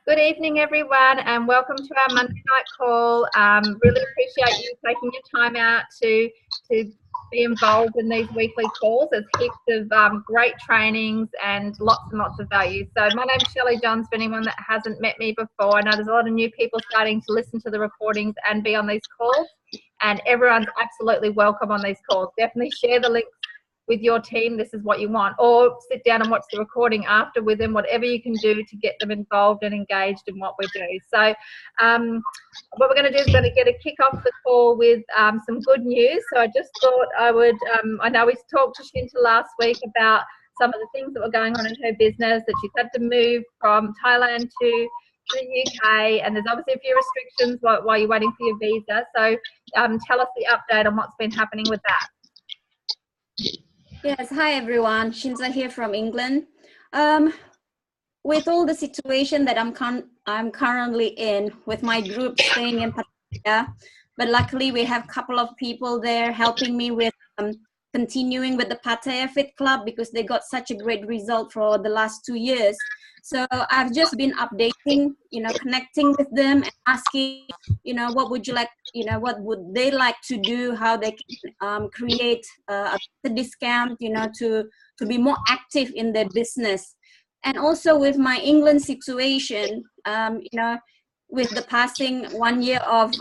Good evening, everyone, and welcome to our Monday night call. Really appreciate you taking your time out to be involved in these weekly calls. There's heaps of great trainings and lots of value. So my name's Shelley Johns. For anyone that hasn't met me before, I know there's a lot of new people starting to listen to the recordings and be on these calls, and everyone's absolutely welcome on these calls. Definitely share the links with your team. This is what you want, or sit down and watch the recording after with them, whatever you can do to get them involved and engaged in what we do. So what we're going to do is going to get a kick off the call with some good news. So I just thought I would, I know we talked to Shinta last week about some of the things that were going on in her business, that she's had to move from Thailand to the UK, and there's obviously a few restrictions while you're waiting for your visa. So tell us the update on what's been happening with that. Yes, hi everyone. Shinza here from England. With all the situation that I'm currently in with my group staying in Pattaya, but luckily we have a couple of people there helping me with continuing with the Pattaya Fit Club because they got such a great result for the last 2 years. So I've just been updating, connecting with them and asking, what would you like, what would they like to do, how they can create a discount, to be more active in their business. And also with my England situation, with the passing 1 year of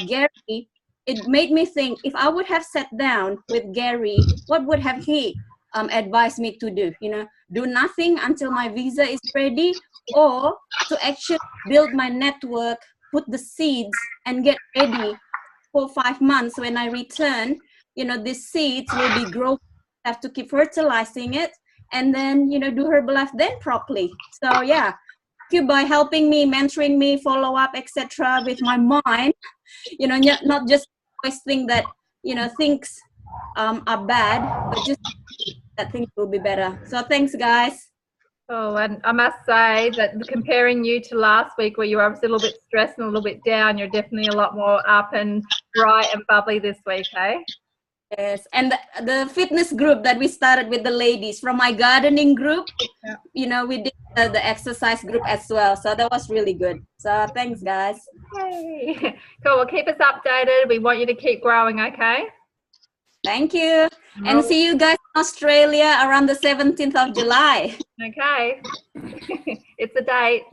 Gary, it made me think, if I would have sat down with Gary, what would have he advised me to do? Do nothing until my visa is ready, or to actually build my network, put the seeds and get ready for 5 months. When I return, these seeds will be growing. I have to keep fertilizing it, and then do Herbalife then properly. So yeah, thank you by helping me, mentoring me, follow up, etc. with my mind. Not just always think that things are bad, but just that things will be better. So thanks, guys. Oh, and I must say that comparing you to last week, where you were obviously a little bit stressed and a little bit down, you're definitely a lot more up and bright and bubbly this week, hey? Yes, and the fitness group that we started with the ladies from my gardening group, we did the exercise group as well. So that was really good. So thanks, guys. Yay. Cool. Well, keep us updated. We want you to keep growing, okay? Thank you. And see you guys in Australia around the 17th of July. Okay. It's a date.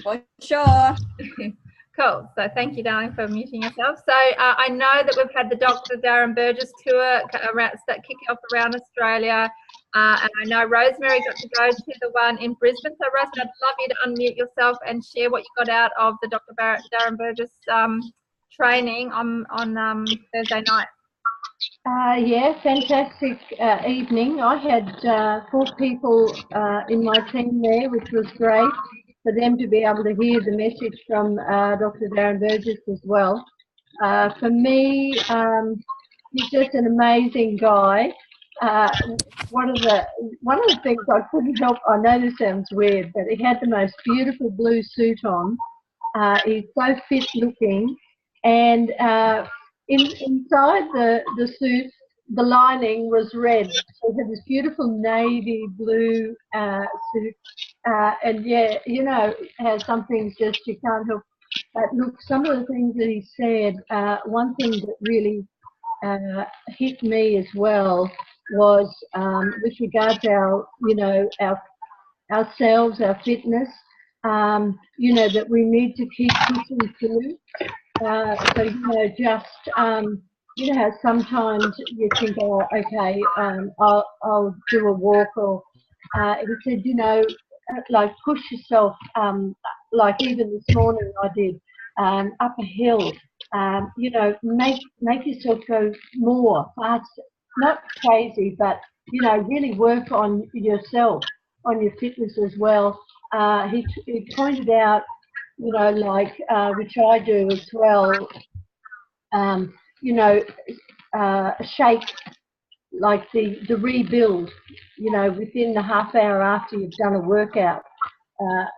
For sure. Cool. So thank you, darling, for muting yourself. So I know that we've had the Dr. Darren Burgess tour kick off around Australia. And I know Rosemary got to go to the one in Brisbane. So Rosemary, I'd love you to unmute yourself and share what you got out of the Dr. Darren Burgess training on Thursday night. Yeah, fantastic evening. I had 4 people in my team there, which was great for them to be able to hear the message from Dr. Darren Burgess as well. For me, he's just an amazing guy. One of the things I couldn't help, I know this sounds weird, but he had the most beautiful blue suit on. He's so fit looking, and inside the suit, the lining was red. So he had this beautiful navy blue suit, and yeah, how some things just you can't help but look. Some of the things that he said, one thing that really hit me as well was with regard to ourselves, our fitness. That we need to keep pushing through. So just how sometimes you think, oh, okay, I'll do a walk, or he said, like push yourself. Like even this morning I did up a hill. Make yourself go more faster, not crazy, but really work on yourself, on your fitness as well. He pointed out, which I do as well, shake, like the rebuild, within the half hour after you've done a workout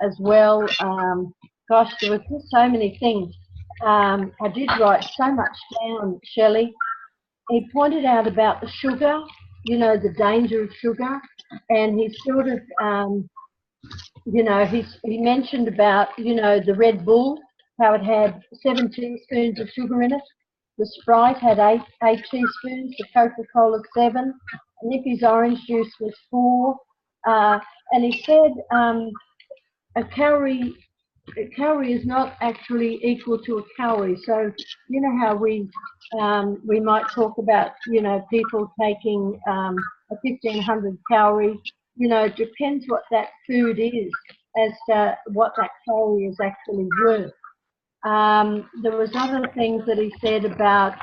as well. Gosh, there were just so many things. I did write so much down, Shelley. He pointed out about the sugar, the danger of sugar, and he sort of you know, he mentioned about, you know, the Red Bull, how it had 7 teaspoons of sugar in it. The Sprite had eight teaspoons. The Coca-Cola 7. Nippy's orange juice was 4. And he said a calorie is not actually equal to a calorie. So you know how we might talk about, you know, people taking a 1,500 calorie. You know, it depends what that food is as to what that calorie is actually worth. There was other things that he said about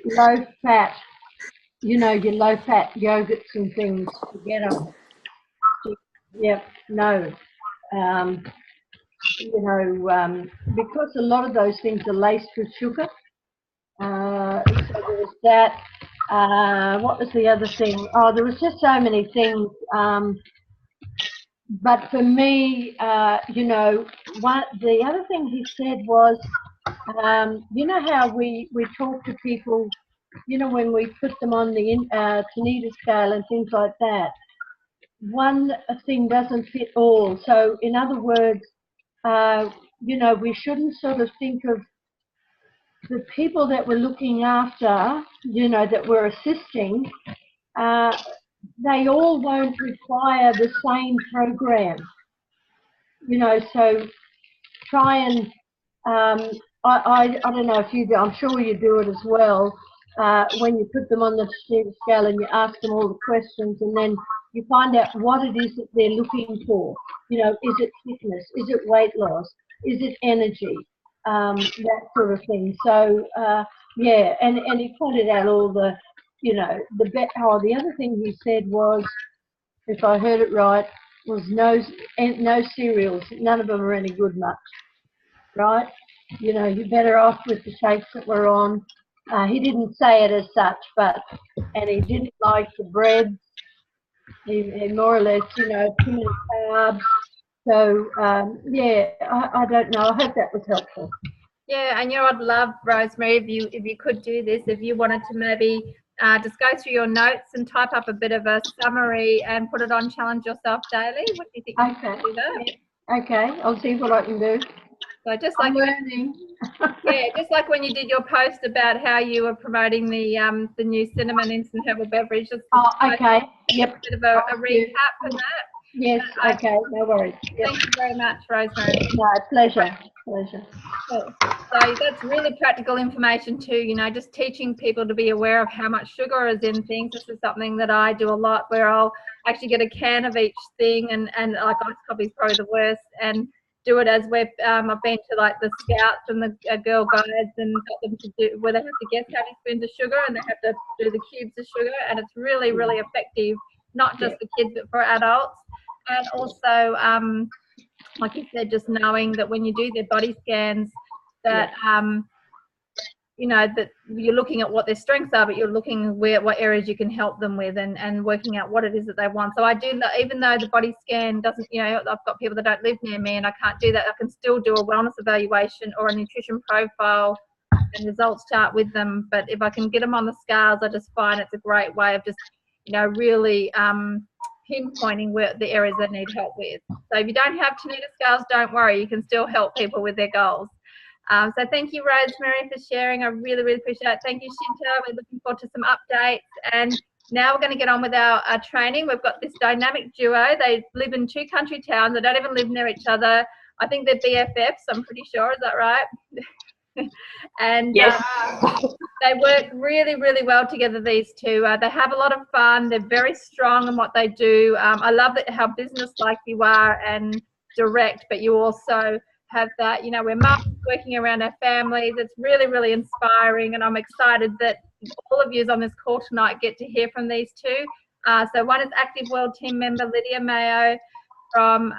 low fat, you know, your low fat yogurts and things to get them. Yep, no. You know, because a lot of those things are laced with sugar. So there was that. What was the other thing? Oh, there was just so many things. But for me, you know, the other thing he said was, you know how we talk to people, you know, when we put them on the Tanita scale and things like that, one thing doesn't fit all. So in other words, you know, we shouldn't sort of think of the people that we're looking after, you know, that we're assisting, they all won't require the same program. You know, so try and, I don't know if you do, I'm sure you do it as well, when you put them on the scale and you ask them all the questions and then you find out what it is that they're looking for. You know, is it fitness? Is it weight loss? Is it energy? That sort of thing. So, yeah, and he pointed out all the, you know, the other thing he said was, if I heard it right, was no cereals. None of them are any good much, right? You know, you're better off with the shakes that we're on. He didn't say it as such, but, and he didn't like the breads. He more or less, you know, too many carbs. So, yeah, I don't know. I hope that was helpful. Yeah, and you know, I'd love, Rosemary, if you could do this, if you wanted to maybe just go through your notes and type up a bit of a summary and put it on Challenge Yourself Daily. What do you think you can do that? Yeah. Okay, I'll see what I can do. So just like learning. Yeah, just like when you did your post about how you were promoting the new cinnamon instant herbal beverage. Just okay. Yep. A bit of a recap for that. Yes. Okay. No worries. Yep. Thank you very much, Rosemary. No, pleasure. Pleasure. Cool. So that's really practical information too, you know, just teaching people to be aware of how much sugar is in things. This is something that I do a lot, where I'll actually get a can of each thing and like ice coffee is probably the worst, and do it as we've I've been to like the Scouts and the Girl Guides and got them to do where they have to guess how many spoons of sugar and they have to do the cubes of sugar, and it's really, really effective, not just for kids but for adults. And also like you said, just knowing that when you do their body scans, that you know, that you're looking at what their strengths are, but you're looking what areas you can help them with, and working out what it is that they want. So I do, even though the body scan doesn't, you know, I've got people that don't live near me and I can't do that, I can still do a wellness evaluation or a nutrition profile and results chart with them. But if I can get them on the scales, I just find it's a great way of just, you know, really pinpointing where the areas they need help with. So if you don't have Tanita scales, don't worry, you can still help people with their goals. So thank you, Rosemary, for sharing. I really, really appreciate it. Thank you, Shinta. We're looking forward to some updates. And now we're going to get on with our training. We've got this dynamic duo. They live in 2 country towns. They don't even live near each other. I think they're BFFs, I'm pretty sure. Is that right? And yes. They work really, really well together, these two. They have a lot of fun. They're very strong in what they do. I love how business-like you are and direct, but you also have that, you know, we're mums working around our families. It's really, really inspiring, and I'm excited that all of you on this call tonight get to hear from these two. So one is Active World team member Lydia Mayo from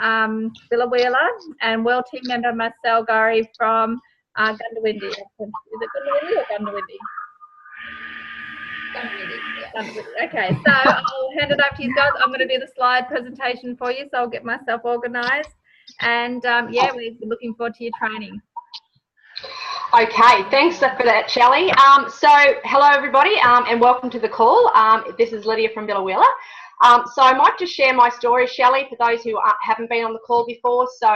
Biloela, and World team member Marcel Gari from Goondiwindi. Is it Goondiwindi or Goondiwindi? Goondiwindi. Okay, so I'll hand it over to you guys. I'm going to do the slide presentation for you, so I'll get myself organised. And yeah, we're looking forward to your training. Okay, thanks for that, Shelley. So hello everybody, and welcome to the call. This is Lydia from Biloela. So I might just share my story, Shelley, for those who haven't been on the call before. So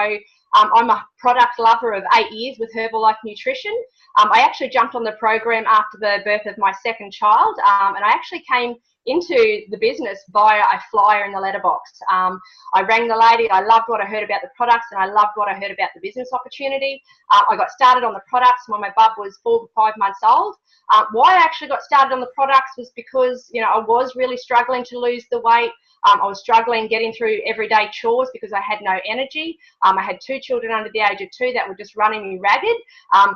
I'm a product lover of 8 years with Herbalife Nutrition. I actually jumped on the program after the birth of my second child, and I actually came into the business via a flyer in the letterbox. I rang the lady. I loved what I heard about the products, and I loved what I heard about the business opportunity. I got started on the products when my bub was 4 to 5 months old. Why I actually got started on the products was because, you know, I was really struggling to lose the weight. I was struggling getting through everyday chores because I had no energy. I had 2 children under the age of 2 that were just running me ragged.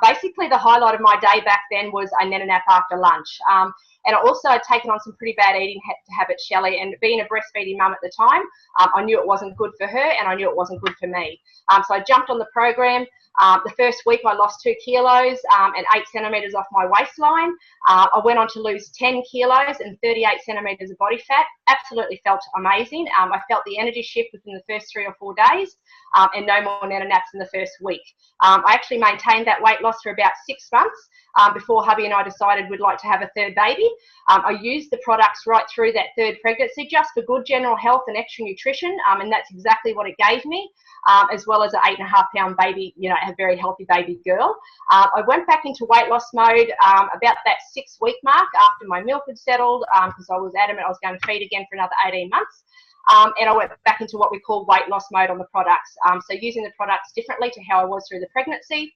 Basically, the highlight of my day back then was a nana nap after lunch. And I also had taken on some pretty bad eating habits, Shelley, and being a breastfeeding mum at the time, I knew it wasn't good for her and I knew it wasn't good for me. So I jumped on the program. The first week I lost 2 kilos and 8 centimetres off my waistline. I went on to lose 10 kilos and 38 centimetres of body fat. Absolutely felt amazing. I felt the energy shift within the first 3 or 4 days and no more nana naps in the first week. I actually maintained that weight loss for about 6 months before hubby and I decided we'd like to have a third baby. I used the products right through that 3rd pregnancy just for good general health and extra nutrition, and that's exactly what it gave me, as well as an 8.5-pound baby, you know, a very healthy baby girl. I went back into weight loss mode about that 6-week mark after my milk had settled, because I was adamant I was going to feed again for another 18 months. And I went back into what we call weight loss mode on the products. So using the products differently to how I was through the pregnancy.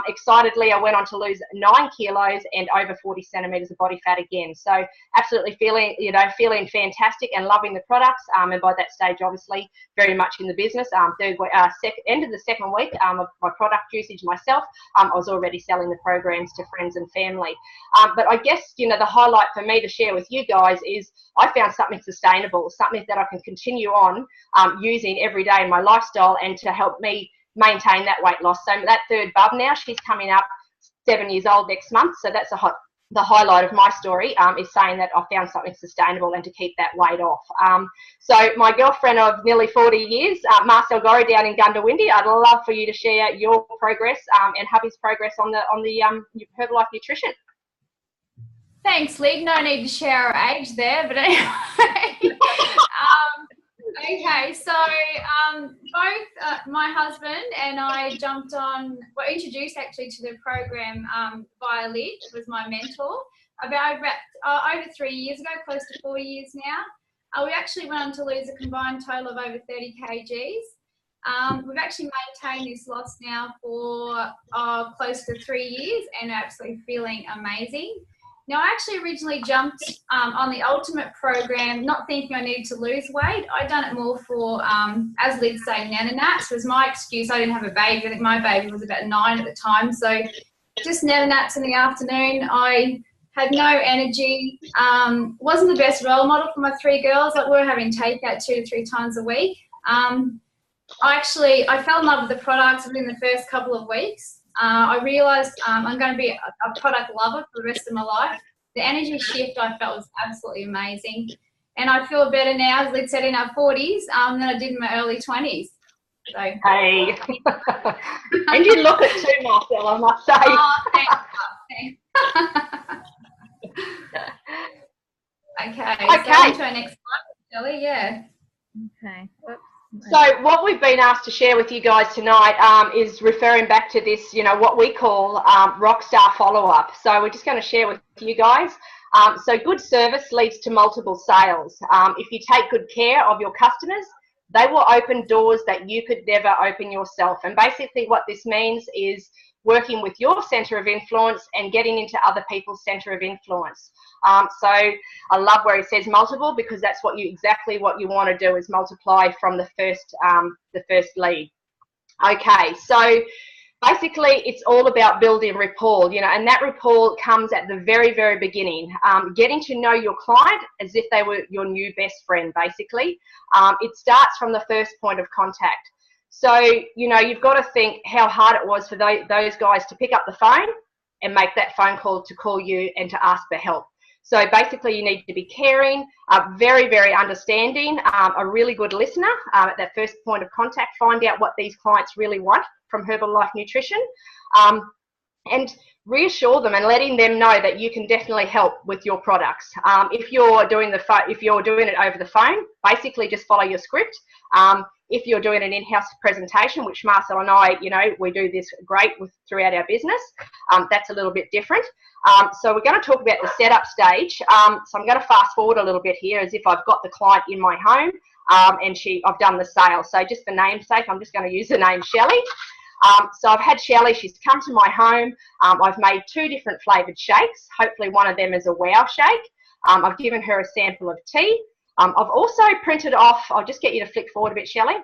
Excitedly, I went on to lose 9 kilos and over 40 centimetres of body fat again. So absolutely feeling fantastic and loving the products. And by that stage, obviously, very much in the business. End of the 2nd week of my product usage myself, I was already selling the programs to friends and family. But I guess, you know, the highlight for me to share with you guys is I found something sustainable, something that I can continue on using every day in my lifestyle and to help me maintain that weight loss. So that 3rd bub now, she's coming up 7 years old next month. So that's the highlight of my story, is saying that I found something sustainable and to keep that weight off. So my girlfriend of nearly 40 years, Marcel Gorry down in Gundawindi, I'd love for you to share your progress and hubby's progress on the Herbalife Nutrition. Thanks, Lig. No need to share our age there, but anyway. Okay, so both my husband and I were introduced actually to the program via Lig, who was my mentor, about over 3 years ago, close to 4 years now. We actually went on to lose a combined total of over 30 kgs. We've actually maintained this loss now for close to 3 years and absolutely feeling amazing. Now, I actually originally jumped on the Ultimate program, not thinking I needed to lose weight. I'd done it more for, as Lig say, nana naps was my excuse. I didn't have a baby. I think my baby was about 9 at the time. So just nana naps in the afternoon. I had no energy. Wasn't the best role model for my 3 girls. Like, we were having takeout 2 to 3 times a week. I fell in love with the products within the first couple of weeks. I realised I'm going to be a product lover for the rest of my life. The energy shift I felt was absolutely amazing. And I feel better now, as Lig said, in our 40s than I did in my early 20s. So. Hey. And you look it too, Marcel, I must say. Oh, thanks. Okay. So on to our next slide, Shelley. Yeah. Okay. Oops. So what we've been asked to share with you guys tonight is referring back to this, you know, what we call rockstar follow-up. So we're just going to share with you guys. So good service leads to multiple sales. If you take good care of your customers, they will open doors that you could never open yourself. And basically what this means is working with your centre of influence and getting into other people's centre of influence. So I love where it says multiple, because that's exactly what you want to do, is multiply from the first lead. Okay, so basically it's all about building rapport, you know, and that rapport comes at the very, very beginning. Getting to know your client as if they were your new best friend, basically. It starts from the first point of contact. So, you know, you've got to think how hard it was for those guys to pick up the phone and make that phone call to call you and to ask for help. So basically you need to be caring, very, very understanding, a really good listener at that first point of contact. Find out what these clients really want from Herbalife Nutrition. and reassure them and letting them know that you can definitely help with your products. If you're doing it over the phone, basically just follow your script. If you're doing an in-house presentation, which Marcel and I, we do this great throughout our business, that's a little bit different. So we're going to talk about the setup stage. So I'm going to fast forward a little bit here as if I've got the client in my home and I've done the sale. So just for namesake, I'm just going to use the name Shelley. So I've had Shelley, she's come to my home. I've made 2 different flavoured shakes. Hopefully one of them is a wow shake. I've given her a sample of tea. I've also printed off, I'll just get you to flick forward a bit, Shelley.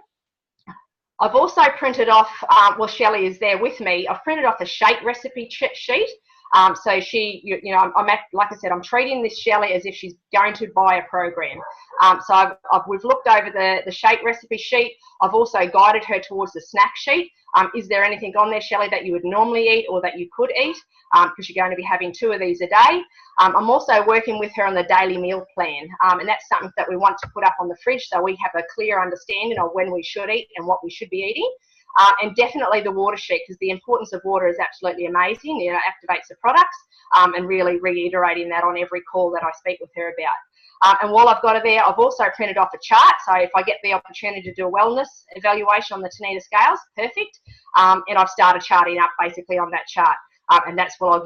I've also printed off, well, Shelley is there with me. I've printed off a shake recipe sheet. So she, like I said, I'm treating this Shelley as if she's going to buy a program. So we've looked over the shake recipe sheet. I've also guided her towards the snack sheet. Is there anything on there, Shelley, that you would normally eat or that you could eat? Because you're going to be having 2 of these a day. I'm also working with her on the daily meal plan. And that's something that we want to put up on the fridge so we have a clear understanding of when we should eat and what we should be eating. And definitely the water sheet, because the importance of water is absolutely amazing. Activates the products, and really reiterating that on every call that I speak with her about. And while I've got her there, I've also printed off a chart. So if I get the opportunity to do a wellness evaluation on the Tanita scales, perfect. And I've started charting up basically on that chart. And that's what I'll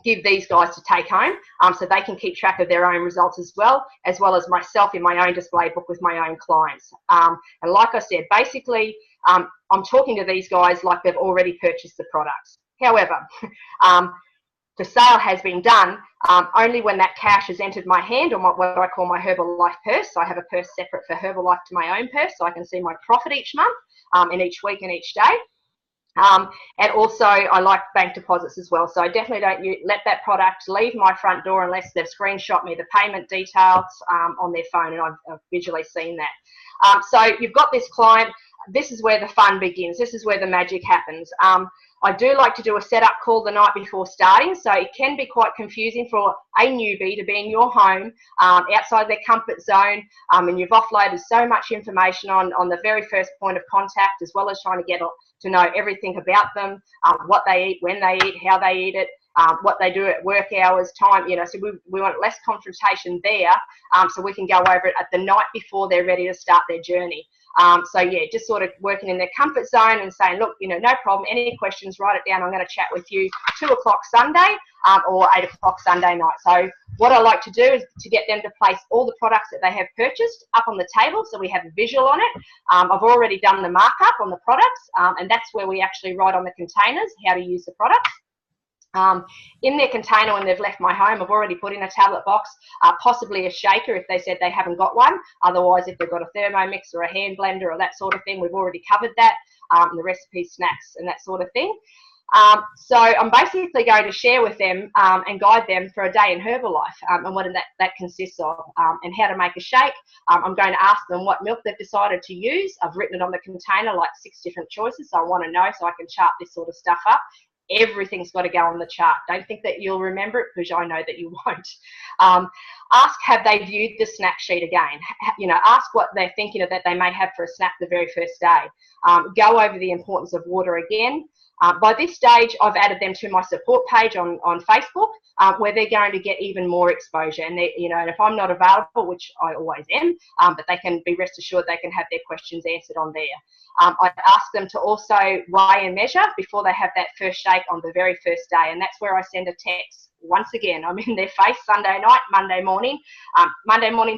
give these guys to take home, so they can keep track of their own results as well as myself in my own display book with my own clients. And like I said, basically, I'm talking to these guys like they've already purchased the products. However, the sale has been done only when that cash has entered my hand, or what I call my Herbalife purse. So I have a purse separate for Herbalife to my own purse, so I can see my profit each month, and each week and each day. And also I like bank deposits as well. So I definitely don't let that product leave my front door unless they've screenshot me the payment details on their phone, and I've visually seen that. So you've got this client. This is where the fun begins. This is where the magic happens. I do like to do a setup call the night before starting, so it can be quite confusing for a newbie to be in your home outside their comfort zone, and you've offloaded so much information on the very first point of contact, as well as trying to get to know everything about them, what they eat, when they eat, how they eat it, what they do at work hours, time, so we want less confrontation there, so we can go over it at the night before they're ready to start their journey. So yeah, just sort of working in their comfort zone and saying, look, no problem, any questions, write it down. I'm going to chat with you 2 o'clock Sunday or 8 o'clock Sunday night. So what I like to do is to get them to place all the products that they have purchased up on the table, so we have a visual on it. I've already done the markup on the products, and that's where we actually write on the containers how to use the products. In their container when they've left my home, I've already put in a tablet box, possibly a shaker if they said they haven't got one. Otherwise, if they've got a Thermomix or a hand blender or that sort of thing, we've already covered that, the recipes, snacks and that sort of thing. So I'm basically going to share with them and guide them for a day in Herbalife, and what that consists of, and how to make a shake. I'm going to ask them what milk they've decided to use. I've written it on the container, like 6 different choices, so I want to know so I can chart this sort of stuff up. Everything's got to go on the chart. Don't think that you'll remember it, because I know that you won't. Ask, have they viewed the snack sheet again? Ask what they're thinking of that they may have for a snack the very first day. Go over the importance of water again. By this stage, I've added them to my support page on Facebook, where they're going to get even more exposure. And and if I'm not available, which I always am, but they can be rest assured they can have their questions answered on there. I ask them to also weigh and measure before they have that first shake on the very first day, and that's where I send a text. Once again, I'm in their face Sunday night, Monday morning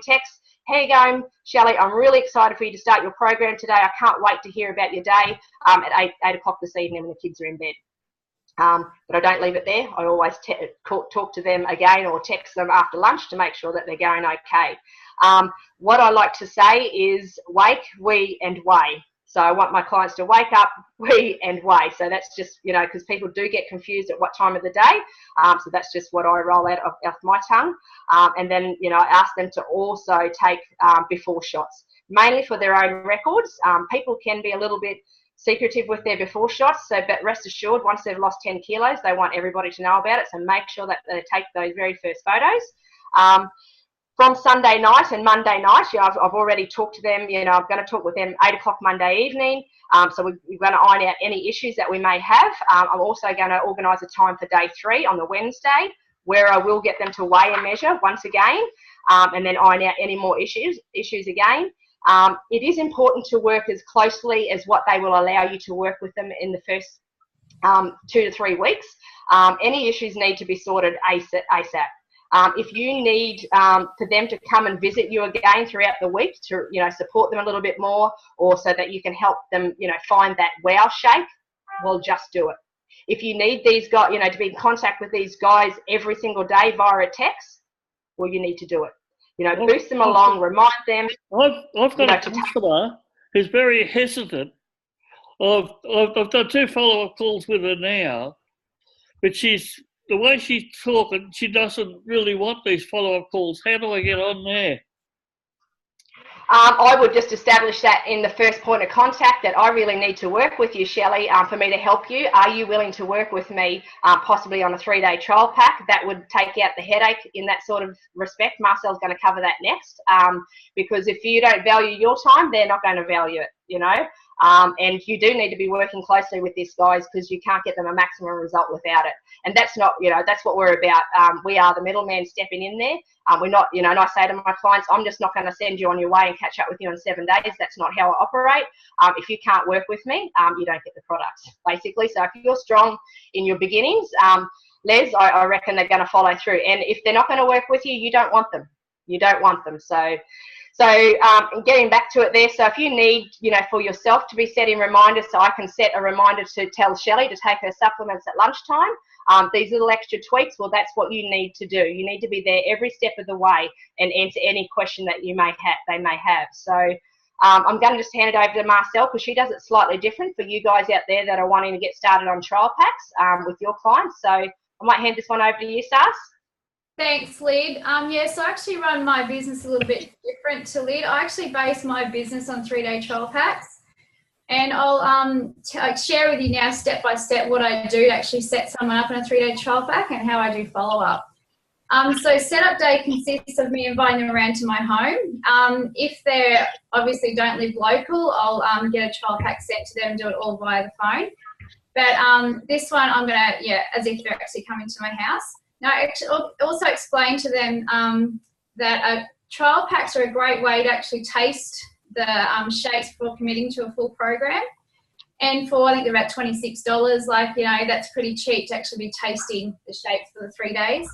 text. How you going, Shelley? I'm really excited for you to start your program today. I can't wait to hear about your day at 8 o'clock this evening when the kids are in bed. But I don't leave it there. I always talk to them again or text them after lunch to make sure that they're going okay. What I like to say is wake, wee and weigh. So I want my clients to wake up, wee and weigh. So that's just, because people do get confused at what time of the day. So that's just what I roll out off my tongue. And then, I ask them to also take before shots, mainly for their own records. People can be a little bit secretive with their before shots. So, but rest assured, once they've lost 10 kilos, they want everybody to know about it. So make sure that they take those very first photos. from Sunday night and Monday night, I've already talked to them. I'm going to talk with them 8 o'clock Monday evening. So we're going to iron out any issues that we may have. I'm also going to organise a time for day 3 on the Wednesday, where I will get them to weigh and measure once again, and then iron out any more issues again. It is important to work as closely as what they will allow you to work with them in the first 2 to 3 weeks. Any issues need to be sorted ASAP. If you need for them to come and visit you again throughout the week to, support them a little bit more, or so that you can help them, find that wow shape, well, just do it. If you need these guys, to be in contact with these guys every single day via a text, well, you need to do it. Boost them along, remind them. I've got a customer who's very hesitant. I've done 2 follow-up calls with her now, but the way she's talking, she doesn't really want these follow-up calls. How do I get on there? I would just establish that in the first point of contact, that I really need to work with you, Shelley, for me to help you. Are you willing to work with me, possibly on a 3-day trial pack? That would take out the headache in that sort of respect. Marcel's going to cover that next, because if you don't value your time, they're not going to value it, and you do need to be working closely with these guys, because you can't get them a maximum result without it. And that's not, that's what we're about. We are the middleman stepping in there. We're not, and I say to my clients, I'm just not going to send you on your way and catch up with you in 7 days. That's not how I operate. If you can't work with me, you don't get the product, basically. So if you're strong in your beginnings, Les, I reckon they're going to follow through. And if they're not going to work with you, you don't want them. You don't want them. So getting back to it there, so if you need, for yourself to be setting reminders, so I can set a reminder to tell Shelley to take her supplements at lunchtime, these little extra tweaks, well, that's what you need to do. You need to be there every step of the way and answer any question that they may have. So I'm going to just hand it over to Marcel, because she does it slightly different for you guys out there that are wanting to get started on trial packs with your clients. So I might hand this one over to you, Sars. Thanks, Lyd. So I actually run my business a little bit different to Lyd. I actually base my business on 3-day trial packs, and I'll share with you now step by step what I do to actually set someone up in a 3-day trial pack and how I do follow up. So setup day consists of me inviting them around to my home. If they obviously don't live local, I'll get a trial pack sent to them and do it all via the phone. But this one I'm going to, as if they're actually coming to my house. Now, I also explain to them that trial packs are a great way to actually taste the shakes before committing to a full program. And for, I think, about $26, that's pretty cheap to actually be tasting the shakes for the 3 days.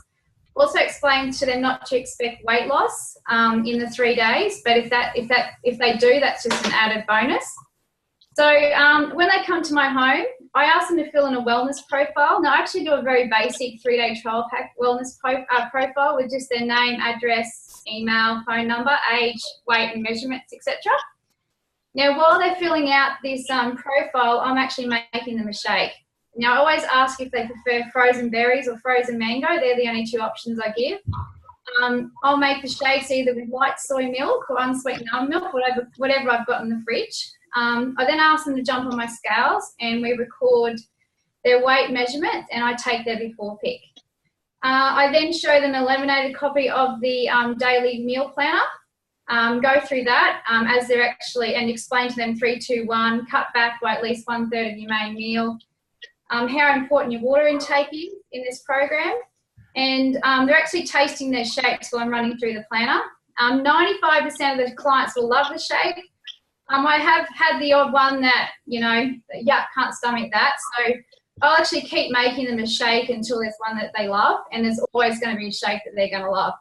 Also explain to them not to expect weight loss in the 3 days, but if they do, that's just an added bonus. So when they come to my home, I ask them to fill in a wellness profile. Now, I actually do a very basic 3-day trial pack wellness profile with just their name, address, email, phone number, age, weight and measurements, etc. Now, while they're filling out this profile, I'm actually making them a shake. Now, I always ask if they prefer frozen berries or frozen mango. They're the only 2 options I give. I'll make the shakes either with light soy milk or unsweetened almond milk, whatever I've got in the fridge. I then ask them to jump on my scales, and we record their weight measurements, and I take their before pic. I then show them a laminated copy of the daily meal planner, go through that as they're actually, and explain to them 3, 2, 1, cut back by at least 1/3 of your main meal, how important your water intake is in this program, and they're actually tasting their shakes while I'm running through the planner. 95% of the clients will love the shake. I have had the odd one that, yuck, can't stomach that. So I'll actually keep making them a shake until there's one that they love, and there's always going to be a shake that they're going to love.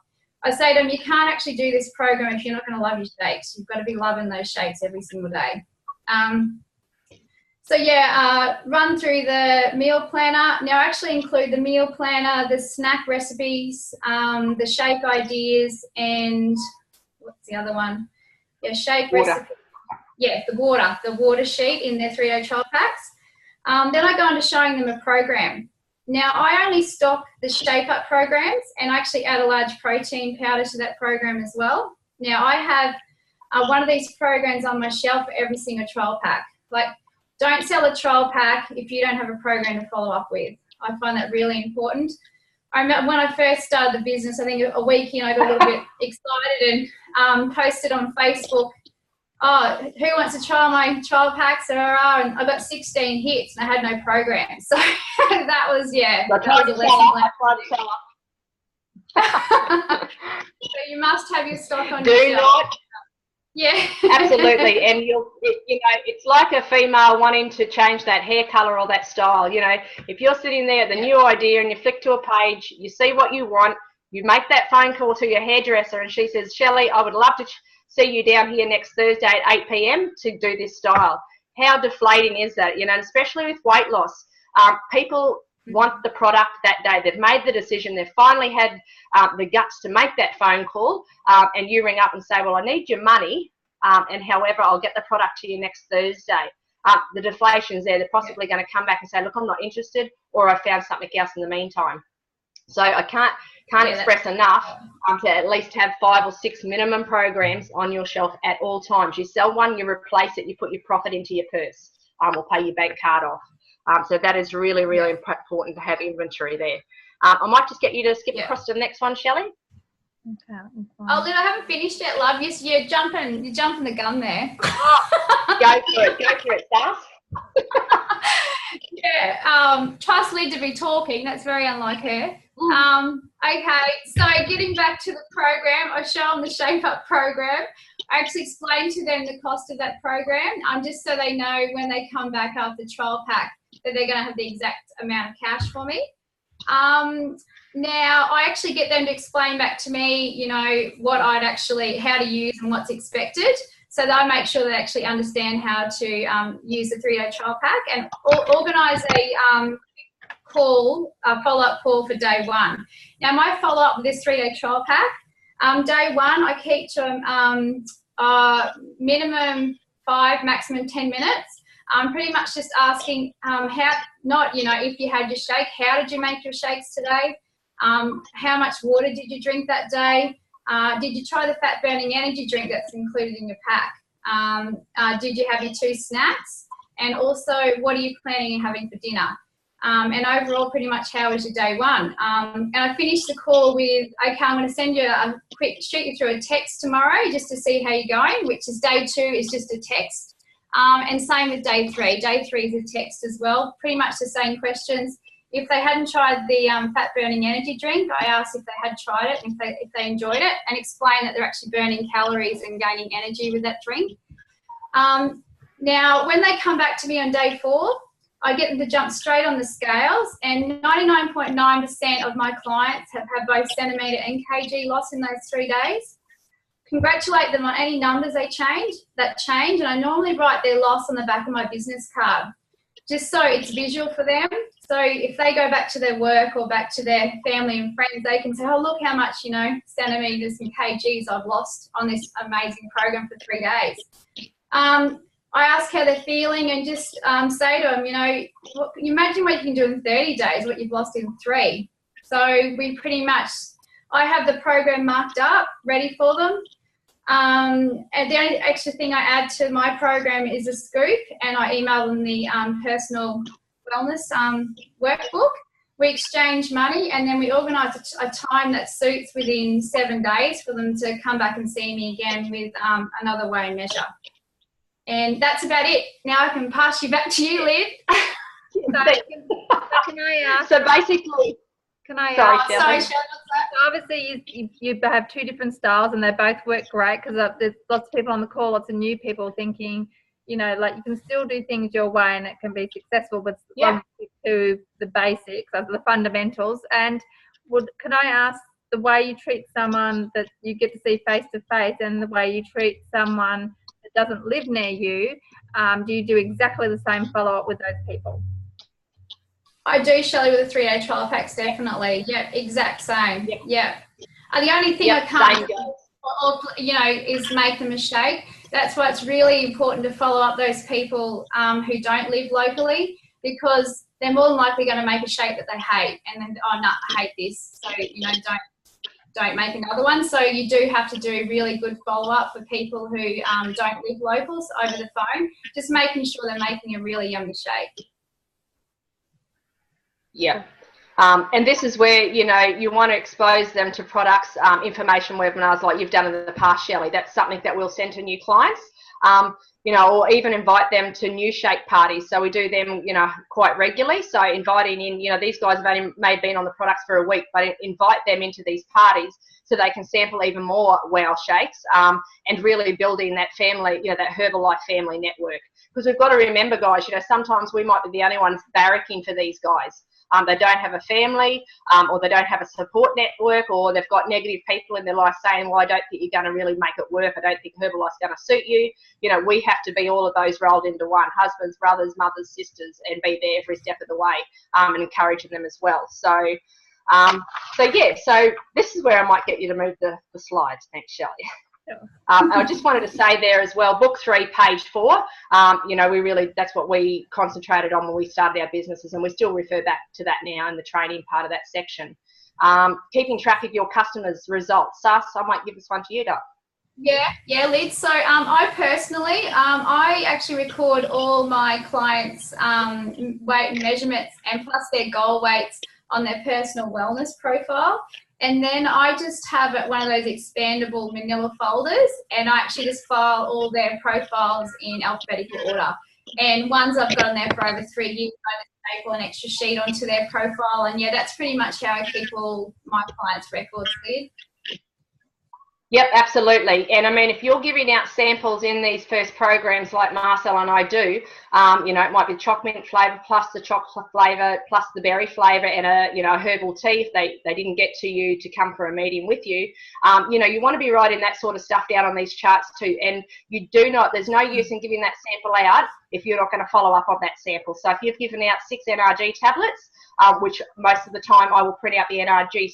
I say to them, you can't actually do this program if you're not going to love your shakes. You've got to be loving those shakes every single day. Run through the meal planner. Now, I actually include the meal planner, the snack recipes, the shake ideas, and what's the other one? Shake recipe. The water sheet in their 3-day trial packs. Then I go into showing them a program. Now, I only stock the Shape Up programs, and I actually add a large protein powder to that program as well. Now, I have one of these programs on my shelf for every single trial pack. Don't sell a trial pack if you don't have a program to follow up with. I find that really important. I remember when I first started the business, I think a week in, I got a little bit excited and posted on Facebook, oh, who wants to try my trial packs? And I got 16 hits and I had no program. So that was, that was a lesson learned. So you must have your stock on your shelf. Not. Yeah. Absolutely. And it's like a female wanting to change that hair color or that style. If you're sitting there at the new idea and you flick to a page, you see what you want, you make that phone call to your hairdresser and she says, Shelley, I would love to see you down here next Thursday at 8 p.m. to do this style. How deflating is that? And especially with weight loss, people want the product that day. They've made the decision. They've finally had the guts to make that phone call, and you ring up and say, well, I need your money, and however, I'll get the product to you next Thursday. The deflation's there. They're possibly going to come back and say, look, I'm not interested, or I found something else in the meantime. So I can't express enough to at least have 5 or 6 minimum programs on your shelf at all times. You sell one, you replace it, you put your profit into your purse, or pay your bank card off. So that is really, really important to have inventory there. I might just get you to skip across to the next one, Shelley. Okay. Oh, Lynn, I haven't finished yet, love. You're jumping the gun there. Go for it, Steph. Trust Lynn to be talking. That's very unlike her. Okay, so getting back to the program, I show them the Shape Up program. I actually explain to them the cost of that program, just so they know when they come back after trial pack that they're going to have the exact amount of cash for me. Now, I actually get them to explain back to me, how to use and what's expected, so that I make sure they actually understand how to use the 3-day trial pack and organise a follow-up call for day 1. Now, my follow-up with this 3-day trial pack, day 1, I keep to minimum 5, maximum 10 minutes. I'm pretty much just asking if you had your shake, how did you make your shakes today? How much water did you drink that day? Did you try the fat burning energy drink that's included in your pack? Did you have your 2 snacks? And also, what are you planning on having for dinner? And overall, pretty much, how was your day 1? And I finished the call with, okay, I'm going to send you shoot you through a text tomorrow just to see how you're going, which is day 2 is just a text. And same with day 3. Day 3 is a text as well, pretty much the same questions. If they hadn't tried the fat burning energy drink, I asked if they had tried it and if they enjoyed it, and explain that they're actually burning calories and gaining energy with that drink. Now, when they come back to me on day 4, I get them to jump straight on the scales, and 99.9% of my clients have had both centimetre and kg loss in those 3 days. Congratulate them on any numbers they change, and I normally write their loss on the back of my business card, just so it's visual for them. So if they go back to their work or back to their family and friends, they can say, oh, look how much, centimetres and kgs I've lost on this amazing program for 3 days. I ask how they're feeling and just say to them, imagine what you can do in 30 days, what you've lost in 3. So we pretty much, I have the program marked up, ready for them. And the only extra thing I add to my program is a scoop, and I email them the personal wellness workbook. We exchange money, and then we organise a time that suits within 7 days for them to come back and see me again with another weigh and measure. And that's about it. Now I can pass you back to you, Liv. So basically, can I sorry, Shelley, obviously you have 2 different styles and they both work great, because there's lots of people on the call, lots of new people thinking, you can still do things your way and it can be successful, but to the basics of the fundamentals. And can I ask, the way you treat someone that you get to see face to face and the way you treat someone that doesn't live near you, do you do exactly the same follow-up with those people? I do, Shelley, with the 3-day trial packs, definitely. Yep, exact same. Yep. The only thing I can't do, is make them a shake. That's why it's really important to follow up those people who don't live locally, because they're more than likely going to make a shake that they hate, and then, oh no, I hate this, so don't make another one. So you do have to do really good follow-up for people who don't live locals over the phone, just making sure they're making a really yummy shake. Yeah. And this is where, you know, you want to expose them to products, information webinars like you've done in the past, Shelley. That's something that we'll send to new clients, you know, or even invite them to new shake parties. So we do them, you know, quite regularly. So inviting in, you know, these guys may have been on the products for a week, but invite them into these parties so they can sample even more wow shakes, and really building that family, you know, that Herbalife family network. Because we've got to remember, guys, you know, sometimes we might be the only ones barracking for these guys. They don't have a family, or they don't have a support network, or they've got negative people in their life saying, well, I don't think you're going to really make it work. I don't think Herbalife's going to suit you. You know, we have to be all of those rolled into one, husbands, brothers, mothers, sisters, and be there every step of the way, and encouraging them as well. So, yeah, so this is where I might get you to move the slides. Thanks, Shelley. I just wanted to say there as well, book 3, page 4, you know, that's what we concentrated on when we started our businesses, and we still refer back to that now in the training part of that section. Keeping track of your customers' results. Sas, I might give this one to you, Doc. Yeah, Liz. So I personally, I actually record all my clients' weight and measurements, and plus their goal weights on their personal wellness profile. And then I just have one of those expandable manila folders, and I actually just file all their profiles in alphabetical order. And ones I've got on there for over 3 years, I just staple an extra sheet onto their profile. And yeah, that's pretty much how I keep all my clients' records with. Yep, absolutely. And I mean, if you're giving out samples in these first programs like Marcel and I do, you know, it might be chocolate mint flavour plus the chocolate flavour plus the berry flavour and a, you know, herbal tea if they didn't get to you to come for a meeting with you. You know, you want to be writing that sort of stuff down on these charts too. And you do not, there's no use in giving that sample out if you're not going to follow up on that sample. So if you've given out 6 NRG tablets, which most of the time I will print out the NRG,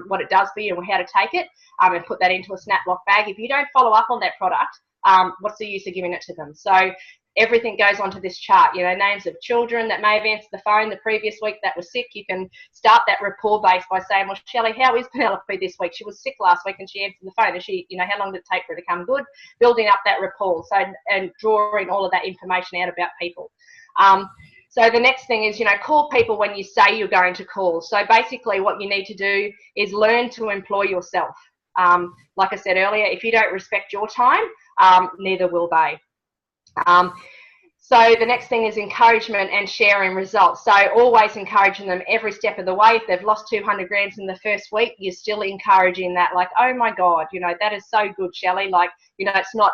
what it does for you and how to take it, and put that into a SnapLock bag. If you don't follow up on that product, what's the use of giving it to them? So everything goes onto this chart. You know, names of children that may have answered the phone the previous week that were sick. You can start that rapport base by saying, well, Shelley, how is Penelope this week? She was sick last week and she answered the phone. And she, you know, how long did it take for her to come good? Building up that rapport. So, and drawing all of that information out about people. So the next thing is, you know, call people when you say you're going to call. So basically what you need to do is learn to employ yourself. Like I said earlier, if you don't respect your time, neither will they. So the next thing is encouragement and sharing results. So always encouraging them every step of the way. If they've lost 200 grams in the first week, you're still encouraging that, like, oh my God, you know, that is so good, Shelley. Like, you know, it's not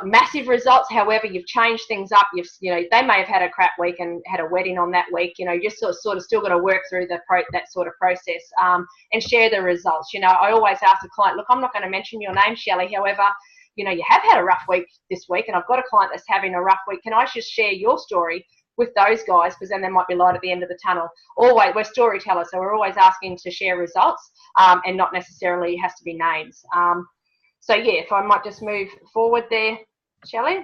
massive results, however, you've changed things up. You know, they may have had a crap week and had a wedding on that week. You know, you're sort of still got to work through that sort of process, and share the results. You know, I always ask the client, look, I'm not going to mention your name, Shelley. However, you know, you have had a rough week this week, and I've got a client that's having a rough week. Can I just share your story with those guys? Because then there might be light at the end of the tunnel. Always, we're storytellers, so we're always asking to share results, and not necessarily has to be names. So yeah, if I might just move forward there, Shelley.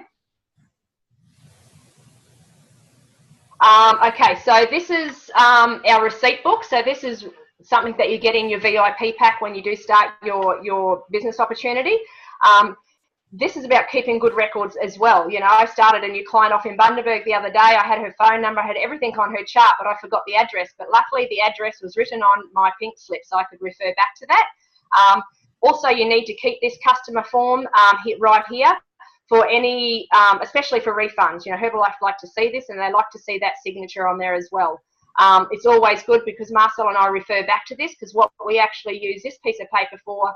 Okay, so this is our receipt book. So this is something that you get in your VIP pack when you do start your business opportunity. This is about keeping good records as well. You know, I started a new client off in Bundaberg the other day. I had her phone number, I had everything on her chart, but I forgot the address. But luckily the address was written on my pink slip, so I could refer back to that. Also, you need to keep this customer form right here for any, especially for refunds. You know, Herbalife like to see this, and they like to see that signature on there as well. It's always good because Marcel and I refer back to this, because what we actually use this piece of paper for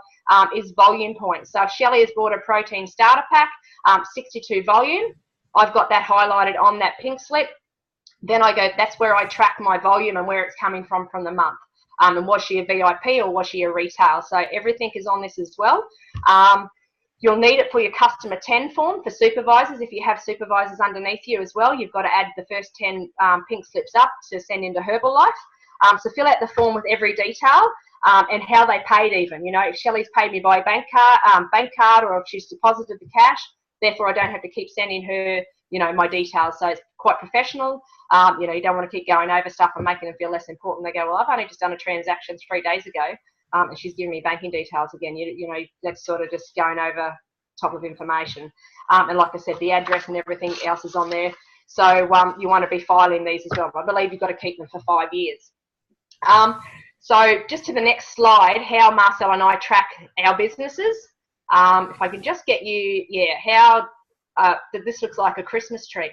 is volume points. So if Shelley has bought a protein starter pack, 62 volume, I've got that highlighted on that pink slip. Then I go, that's where I track my volume and where it's coming from the month. And was she a VIP or was she a retail? So everything is on this as well. You'll need it for your customer 10 form for supervisors. If you have supervisors underneath you as well, you've got to add the first 10 pink slips up to send into Herbalife. So fill out the form with every detail, and how they paid even. You know, if Shelley's paid me by bank card, or if she's deposited the cash, therefore I don't have to keep sending her, you know, my details. So it's quite professional. You know, you don't want to keep going over stuff and making them feel less important. They go, well, I've only just done a transaction 3 days ago, and she's giving me banking details again. You know, that's sort of just going over top of information. And like I said, the address and everything else is on there. So you want to be filing these as well. I believe you've got to keep them for 5 years. So just to the next slide, how Marcel and I track our businesses. If I could just get you, how this looks like a Christmas tree.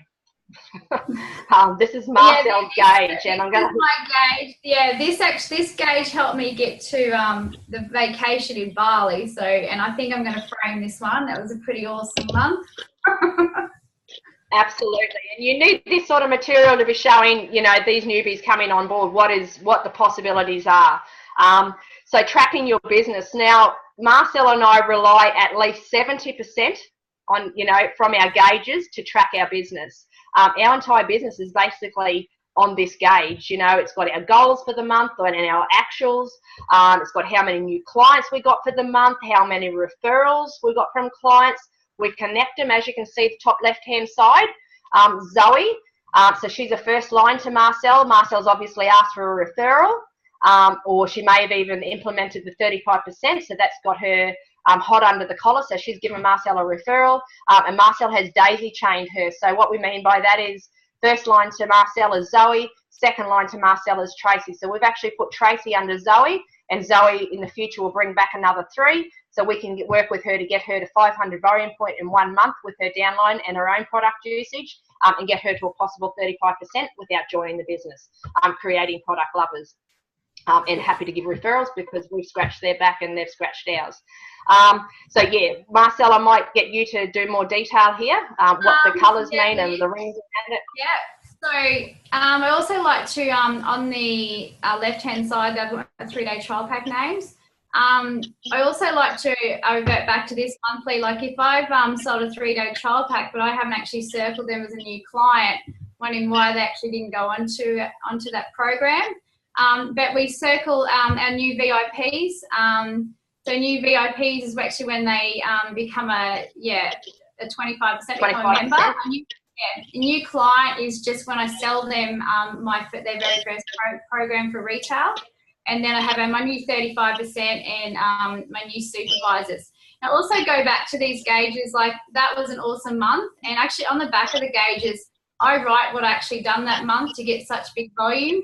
This is Marcel's gauge, and I'm going to. My gauge, yeah. This gauge helped me get to the vacation in Bali. So, and I think I'm going to frame this one. That was a pretty awesome month. Absolutely, and you need this sort of material to be showing, you know, these newbies coming on board what the possibilities are. So tracking your business. Now, Marcel and I rely at least 70% on, you know, from our gauges to track our business. Our entire business is basically on this gauge. You know, it's got our goals for the month and our actuals. It's got how many new clients we got for the month, how many referrals we got from clients. We connect them, as you can see, the top left-hand side. Zoe, so she's a first line to Marcel. Marcel's obviously asked for a referral, or she may have even implemented the 35%, so that's got her hot under the collar, so she's given Marcel a referral, and Marcel has daisy chained her. So what we mean by that is first line to Marcel is Zoe, second line to Marcel is Tracy. So we've actually put Tracy under Zoe, and Zoe in the future will bring back another 3, so we can work with her to get her to 500 volume point in 1 month with her downline and her own product usage, and get her to a possible 35% without joining the business, creating product lovers. And happy to give referrals because we've scratched their back and they've scratched ours. So yeah, Marcel, I might get you to do more detail here, what the colours mean and the rings and it. Yeah. So I also like to, on the left-hand side, they've got 3-day trial pack names. I also like to revert back to this monthly. Like if I've sold a 3-day trial pack, but I haven't actually circled them as a new client, wondering why they actually didn't go onto that program. But we circle our new VIPs. So new VIPs is actually when they become a 25% become a member. A new client is just when I sell them their very first program for retail. And then I have my new 35% and my new supervisors. Now also go back to these gauges, like that was an awesome month. And actually on the back of the gauges, I write what I actually done that month to get such big volume.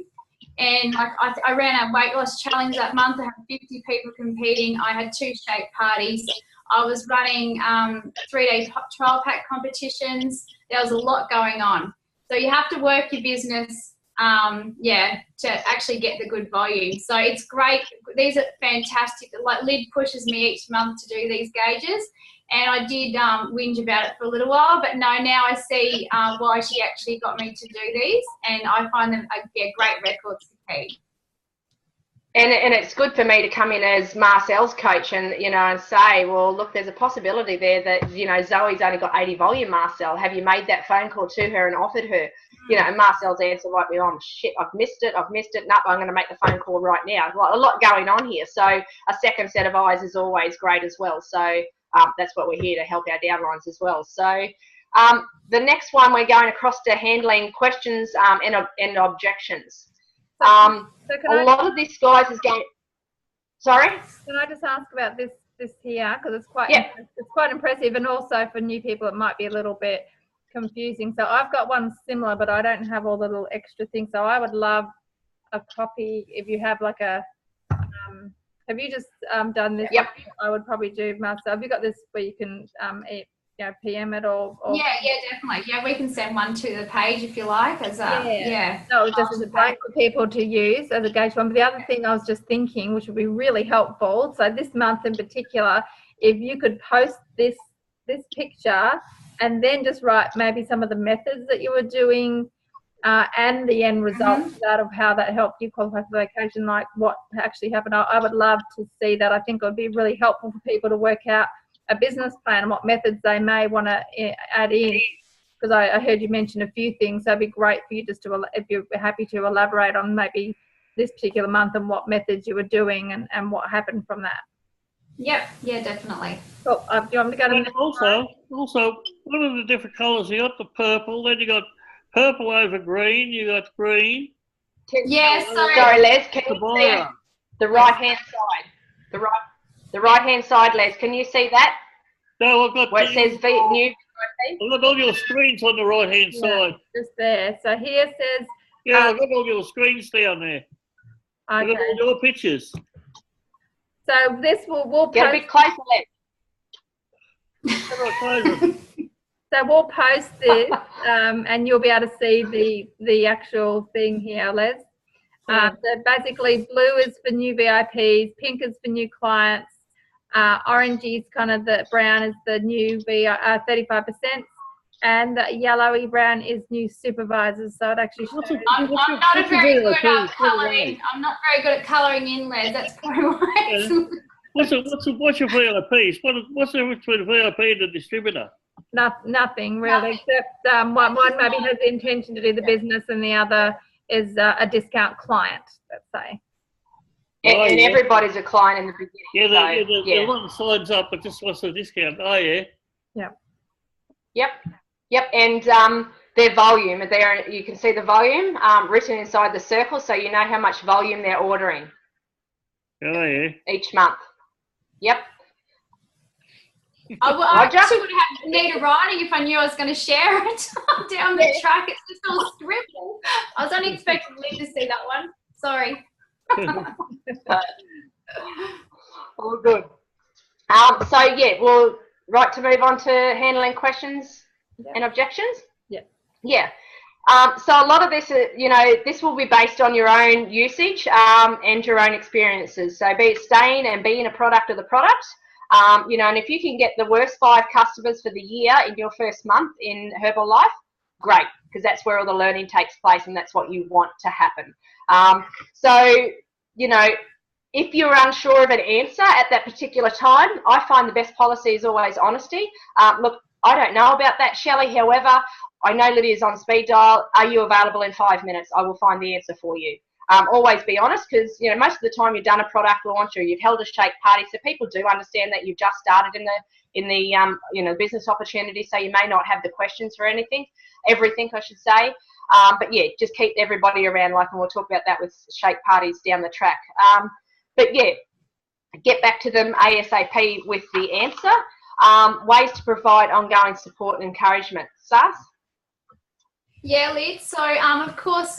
And I ran a weight loss challenge that month. I had 50 people competing. I had 2 shake parties. I was running 3-day trial pack competitions. There was a lot going on. So you have to work your business, to actually get the good volume. So it's great. These are fantastic. Like Lyd pushes me each month to do these gauges. And I did whinge about it for a little while, but no, now I see why she actually got me to do these, and I find them great records to keep. And it's good for me to come in as Marcel's coach and, you know, and say, well, look, there's a possibility there that, you know, Zoe's only got 80 volume, Marcel. Have you made that phone call to her and offered her? You know, and Marcel's answer might be, oh, shit, I've missed it. Nope, I'm going to make the phone call right now. A lot going on here. So a second set of eyes is always great as well. So that's what we're here to help our downlines as well. So the next one, we're going across to handling questions and objections. A lot of this, guys, is going. Sorry. Can I just ask about this here, because it's quite impressive, and also for new people it might be a little bit confusing. So I've got one similar, but I don't have all the little extra things. So I would love a copy if you have like a. Have you just done this? Yep. I would probably do Marcel. Have you got this where you can PM it or? Yeah, definitely. Yeah, we can send one to the page if you like. No, just as a break for people to use as a gauge one. But the other thing I was just thinking, which would be really helpful. So this month in particular, if you could post this picture and then just write maybe some of the methods that you were doing. And the end results out of how that helped you qualify for vacation, like what actually happened. I would love to see that. I think it would be really helpful for people to work out a business plan and what methods they may want to add in. Because I heard you mention a few things. That'd be great for you just to, if you're happy to elaborate on maybe this particular month and what methods you were doing and what happened from that. Yep, yeah, definitely. Cool. Do you want me to go to the next slide? Also, what are the different colours? You got the purple, then you got purple over green, you got green. Yes, sorry, Les, can you see the right-hand side? The right-hand side, Les, can you see that? No, I've got where it says new. I've got all your screens on the right-hand side. Just there. So here says. Yeah, I've got all your screens down there. Okay. Look at your pictures. So this we'll Get a post, bit closer, so we'll post this, and you'll be able to see the actual thing here, Les. So basically, blue is for new VIPs, pink is for new clients, orange is kind of the brown is the new 35%, and the yellowy brown is new supervisors. So it actually shows. I'm not very good at colouring. I'm not very good at colouring in, Les. That's probably why. What's your VIPs? What's the difference between a VIP and a distributor? Nothing really, except one maybe has the intention to do the business, and the other is a discount client, let's say. And everybody's a client in the beginning. The one signs up but just wants a discount. Oh, yeah. Yeah. Yep. And their volume, there you can see the volume written inside the circle, so you know how much volume they're ordering. Oh, yeah. Each month. Yep. I actually would have need a writing if I knew I was going to share it down the track. It's just all scribbled. I was only expecting Lynn to see that one. Sorry. All good. So yeah, we'll right to move on to handling questions and objections. Yeah. So a lot of this, this will be based on your own usage and your own experiences. So be it staying and being a product of the product. And if you can get the worst 5 customers for the year in your first month in Herbalife, great, because that's where all the learning takes place, and that's what you want to happen. If you're unsure of an answer at that particular time, I find the best policy is always honesty. Look, I don't know about that, Shelley. However, I know Lydia's on speed dial. Are you available in 5 minutes? I will find the answer for you. Always be honest, because most of the time you've done a product launch or you've held a shake party, so people do understand that you've just started in the business opportunity, so you may not have the questions for everything I should say. But yeah, just keep everybody around, and we'll talk about that with shake parties down the track. But yeah, get back to them ASAP with the answer. Ways to provide ongoing support and encouragement. Sas? Yeah, Liz. So, of course,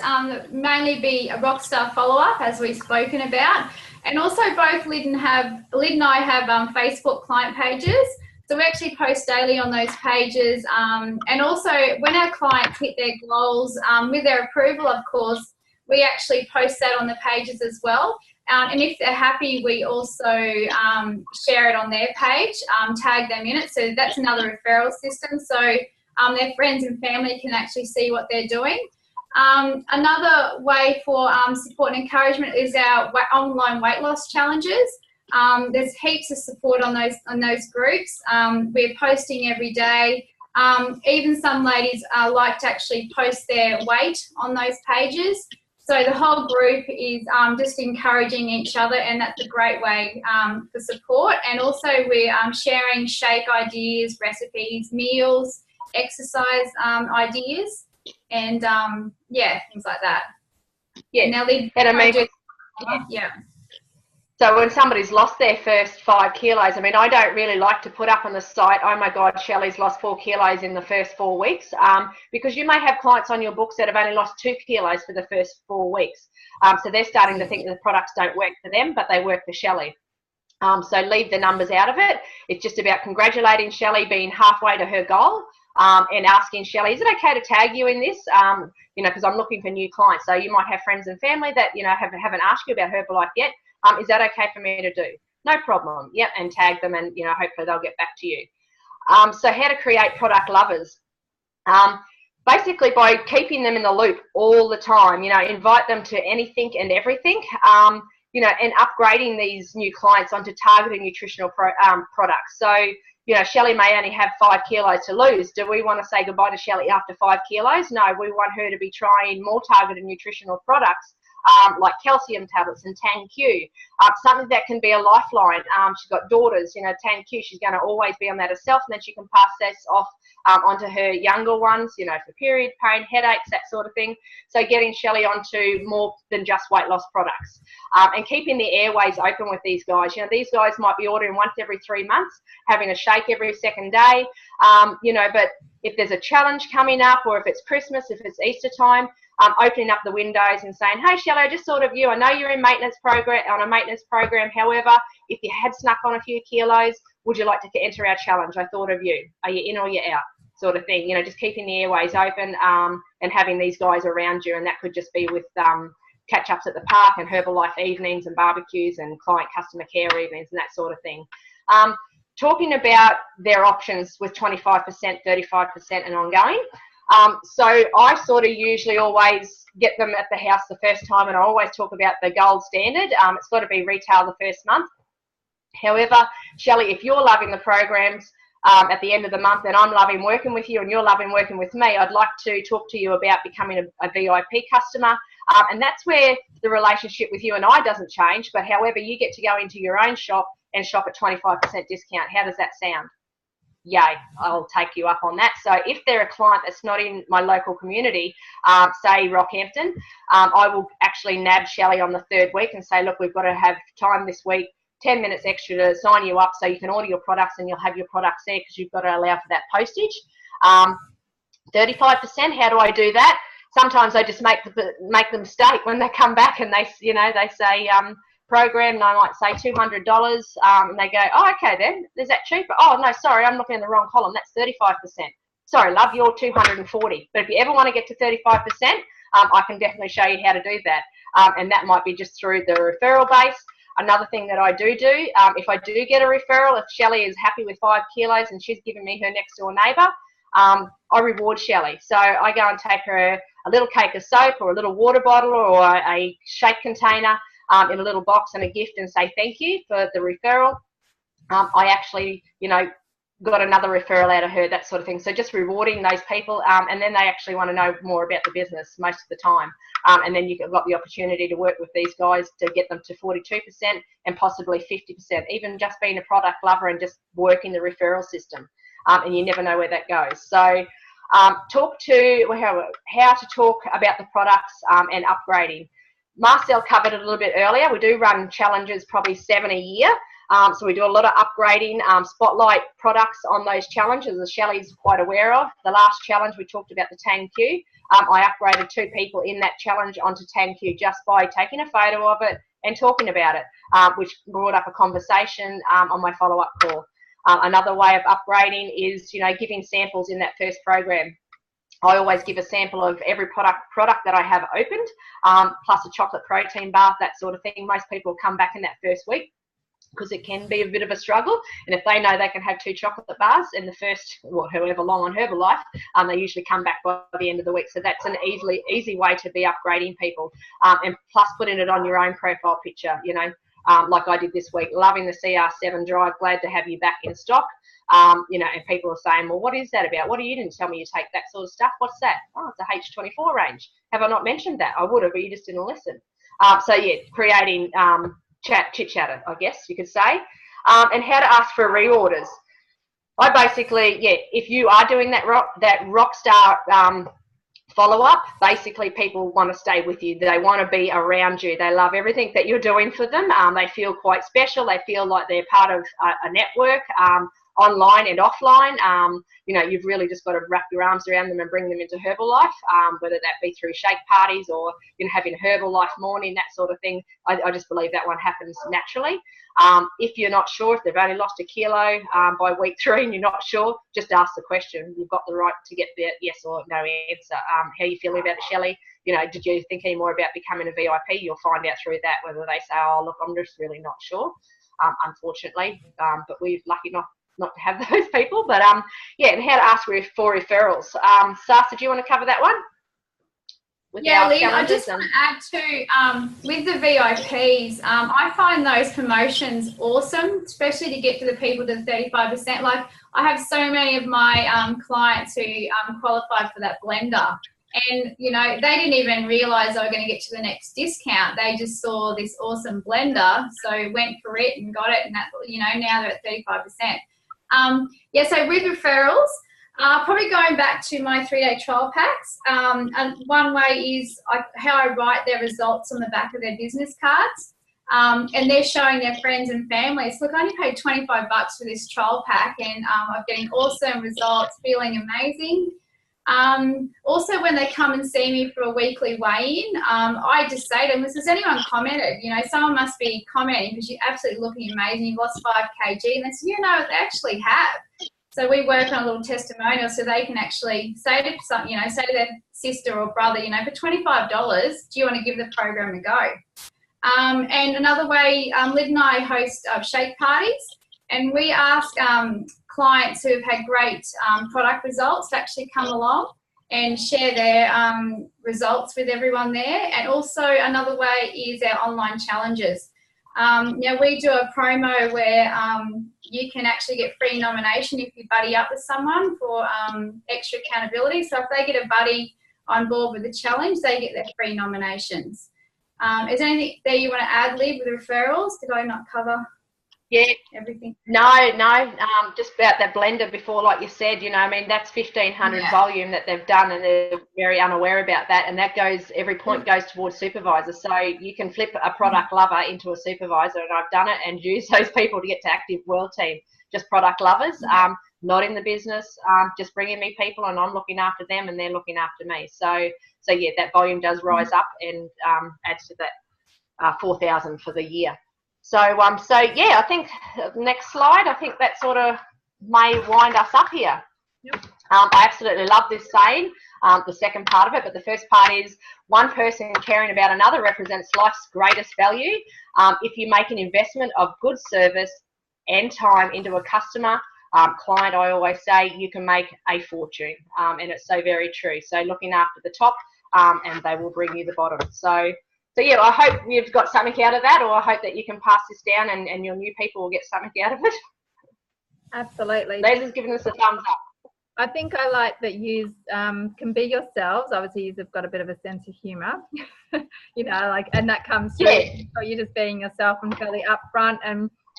mainly be a Rockstar follow-up, as we've spoken about. And also both Lyd and I have Facebook client pages. So we actually post daily on those pages. And also when our clients hit their goals, with their approval, of course, we actually post that on the pages as well. And if they're happy, we also share it on their page, tag them in it. So that's another referral system. So their friends and family can actually see what they're doing. Another way for support and encouragement is our online weight loss challenges. There's heaps of support on those groups. We're posting every day. Even some ladies like to actually post their weight on those pages. So the whole group is just encouraging each other, and that's a great way for support. And also we're sharing shake ideas, recipes, meals, exercise ideas, and things like that. Yeah. Now they yeah. So when somebody's lost their first 5 kilos, I don't really like to put up on the site, oh my God, Shelley's lost 4 kilos in the first 4 weeks, because you may have clients on your books that have only lost 2 kilos for the first 4 weeks. So they're starting to think that the products don't work for them, but they work for Shelley. So leave the numbers out of it. It's just about congratulating Shelley being halfway to her goal, and asking Shelley, is it okay to tag you in this? Because I'm looking for new clients. So you might have friends and family that, haven't asked you about Herbalife yet. Is that okay for me to do? No problem. Yep, and tag them, and hopefully they'll get back to you. So how to create product lovers? Basically by keeping them in the loop all the time. Invite them to anything and everything. And upgrading these new clients onto targeted nutritional products. So Shelley may only have 5 kilos to lose. Do we want to say goodbye to Shelley after 5 kilos? No, we want her to be trying more targeted nutritional products. Like calcium tablets and TanQ, something that can be a lifeline. She's got daughters, TanQ, she's going to always be on that herself, and then she can pass this off onto her younger ones, for period pain, headaches, that sort of thing. So getting Shelley onto more than just weight loss products, and keeping the airways open with these guys. These guys might be ordering once every 3 months, having a shake every second day, but if there's a challenge coming up, or if it's Christmas, if it's Easter time, opening up the windows and saying, hey, Shelley, I just thought of you. I know you're in maintenance program, on a maintenance program. However, if you had snuck on a few kilos, would you like to enter our challenge? I thought of you. Are you in or you out? Sort of thing. You know, just keeping the airways open and having these guys around you. And that could just be with catch-ups at the park and Herbalife evenings and barbecues and client customer care evenings and that sort of thing. Talking about their options with 25%, 35% and ongoing. So I sort of usually always get them at the house the first time, and I always talk about the gold standard. It's got to be retail the first month. However, Shelley, if you're loving the programs at the end of the month and I'm loving working with you and you're loving working with me, I'd like to talk to you about becoming a VIP customer. And that's where the relationship with you and I doesn't change, but however, you get to go into your own shop and shop at 25% discount. How does that sound? Yay, I'll take you up on that. So if they're a client that's not in my local community, say Rockhampton, I will actually nab Shelley on the 3rd week and say, look, we've got to have time this week, 10 minutes extra to sign you up so you can order your products and you'll have your products there because you've got to allow for that postage. 35%, how do I do that? Sometimes I just make the mistake when they come back and they say, program, and I might say $200, and they go, oh, okay then, is that cheaper? Oh, no, sorry, I'm looking in the wrong column, that's 35%. Sorry, love, you're 240. But if you ever want to get to 35%, I can definitely show you how to do that. And that might be just through the referral base. Another thing that I do, if I do get a referral, if Shelley is happy with 5 kilos and she's giving me her next door neighbour, I reward Shelley. So I go and take her a little cake of soap or a little water bottle or a shake container in a little box and a gift and say thank you for the referral. I actually, got another referral out of her, that sort of thing. So just rewarding those people, and then they actually want to know more about the business most of the time. And then you've got the opportunity to work with these guys to get them to 42% and possibly 50%, even just being a product lover and just working the referral system. And you never know where that goes. So talk to how to talk about the products and upgrading. Marcel covered it a little bit earlier. We do run challenges, probably 7 a year. So we do a lot of upgrading, spotlight products on those challenges, as Shelley's quite aware of. The last challenge, we talked about the TanQ. I upgraded 2 people in that challenge onto TanQ just by taking a photo of it and talking about it, which brought up a conversation on my follow-up call. Another way of upgrading is, giving samples in that first program. I always give a sample of every product that I have opened, plus a chocolate protein bar, that sort of thing. Most people come back in that first week because it can be a bit of a struggle. And if they know they can have 2 chocolate bars in the first, however long on Herbalife, they usually come back by the end of the week. So that's an easy way to be upgrading people. And plus putting it on your own profile picture, like I did this week, loving the CR7 drive, glad to have you back in stock. And people are saying, well, what is that about? What you didn't tell me you take that sort of stuff? What's that? Oh, it's a H24 range. Have I not mentioned that? I would have, but you just didn't listen. So yeah, creating chit chatter, I guess you could say, and how to ask for reorders. I basically, if you are doing that rock star follow-up, basically people want to stay with you. They want to be around you. They love everything that you're doing for them. They feel quite special. They feel like they're part of a network, online and offline. You've really just got to wrap your arms around them and bring them into Herbalife, whether that be through shake parties or having Herbalife morning, that sort of thing. I just believe that one happens naturally. If you're not sure, if they've only lost a kilo by week 3 and you're not sure, just ask the question. You've got the right to get the yes or no answer. How are you feeling about it, Shelley? Did you think any more about becoming a VIP? You'll find out through that whether they say, oh, look, I'm just really not sure, unfortunately. But we're lucky not to have those people. But and how to ask for referrals. Sasa, do you want to cover that one? Yeah, Lynn, I just want to add to, with the VIPs, I find those promotions awesome, especially to get to the people to the 35%. Like, I have so many of my clients who qualified for that blender. And, they didn't even realise they were going to get to the next discount. They just saw this awesome blender, so went for it and got it. And, that, now they're at 35%. So with referrals, probably going back to my 3-day trial packs, and one way is how I write their results on the back of their business cards, and they're showing their friends and families, look, I only paid $25 for this trial pack, and I'm getting awesome results, feeling amazing. Also, when they come and see me for a weekly weigh-in, I just say to them, has anyone commented? You know, someone must be commenting because you're absolutely looking amazing. You've lost 5 kg. And they say, you know, they actually have. So we work on a little testimonial so they can actually say to some, you know, say to their sister or brother, you know, for $25, do you want to give the program a go? And another way, Liv and I host shake parties, and we ask clients who have had great product results to actually come along and share their results with everyone there. And also another way is our online challenges. Now we do a promo where you can actually get free nomination if you buddy up with someone for extra accountability. So if they get a buddy on board with the challenge, they get their free nominations. Is there anything there you want to add, Liv, with referrals? Did I not cover everything? No, just about that blender before, like you said, you know, I mean, that's 1,500 volume that they've done, and they're very unaware about that, and that goes, every point goes towards supervisor. So you can flip a product lover into a supervisor, and I've done it and used those people to get to Active World Team, just product lovers, not in the business, just bringing me people, and I'm looking after them and they're looking after me. So yeah, that volume does rise up and adds to that 4,000 for the year. So yeah, I think next slide. I think that sort of may wind us up here. Yep. I absolutely love this saying, the second part of it, but the first part is one person caring about another represents life's greatest value. If you make an investment of good service and time into a customer, client, I always say, you can make a fortune, and it's so very true. So looking after the top, and they will bring you the bottom. So yeah, I hope you've got something out of that, or I hope that you can pass this down and your new people will get something out of it. Absolutely. Les has given us a thumbs up. I think I like that you can be yourselves. Obviously, you've got a bit of a sense of humour, you know, like, and that comes through. Yeah. So you're just being yourself and fairly upfront,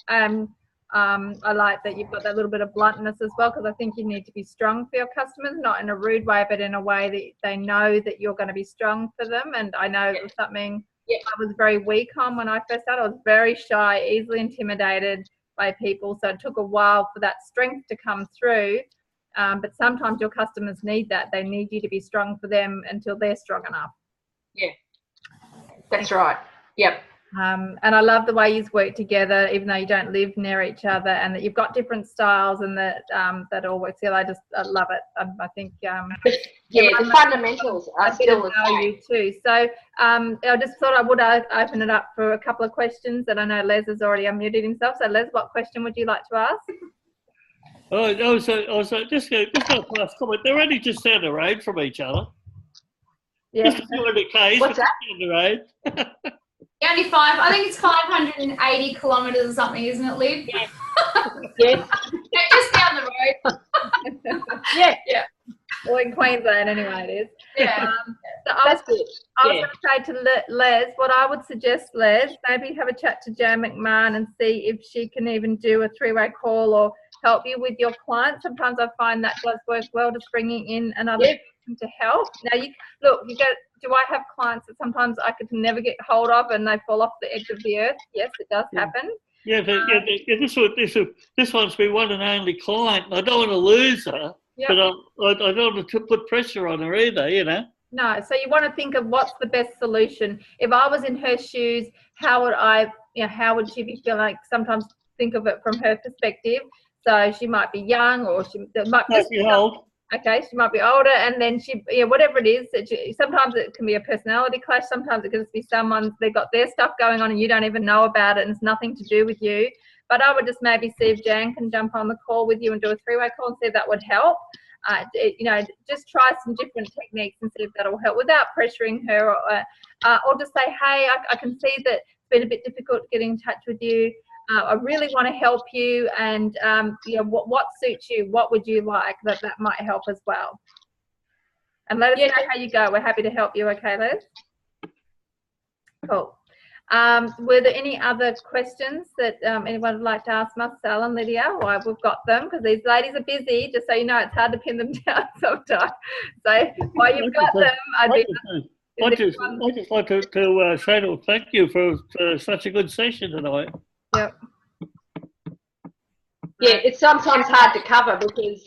and I like that you've got that little bit of bluntness as well, because I think you need to be strong for your customers, not in a rude way, but in a way that they know that you're going to be strong for them. And I know it was something I was very weak on when I first started. I was very shy, easily intimidated by people. So it took a while for that strength to come through. But sometimes your customers need that. They need you to be strong for them until they're strong enough. Yeah, that's right. Yep. And I love the way you work together, even though you don't live near each other, and that you've got different styles, and that that all works together. I love it. I think the fundamentals are still the same too. So I just thought I would open it up for a couple of questions, and I know Les has already unmuted himself. So Les, what question would you like to ask? I was just going to pass comment. They're only just down the road from each other. Yeah. Just 200 k's. What's that? Down the road. Only 5. I think it's 580 kilometres or something, isn't it, Liv? Yeah. Yes. Just down the road. Yeah. Well, in Queensland anyway, it is. Yeah. So That's good. I was going to say to Les, what I would suggest, Les, maybe have a chat to Jan McMahon and see if she can even do a 3-way call or help you with your clients. Sometimes I find that does work well, just bringing in another person to help. Now, do I have clients that sometimes I could never get hold of and they fall off the edge of the earth? Yes, it does happen. Yeah, this one's been one and only client. I don't want to lose her, but I don't want to put pressure on her either, you know. No, so you want to think of what's the best solution. If I was in her shoes, how would she be feeling? Like, sometimes think of it from her perspective. So she might be young, or she might be old. Okay, she might be older, and then whatever it is. Sometimes it can be a personality clash. Sometimes it can just be they've got their stuff going on and you don't even know about it, and it's nothing to do with you. But I would just maybe see if Jan can jump on the call with you and do a 3-way call and see if that would help. Just try some different techniques and see if that'll help without pressuring her, or just say, hey, I can see that it's been a bit difficult getting in touch with you. I really want to help you, and what suits you? What would you like? That might help as well. And let us know how you go. We're happy to help you. Okay, Les? Cool. Were there any other questions that anyone would like to ask Marcel and Lydia? Well, we've got them because these ladies are busy. Just so you know, it's hard to pin them down sometimes. So while you've got them, I'd just like to say thank you for such a good session tonight. Yep. Yeah, it's sometimes hard to cover because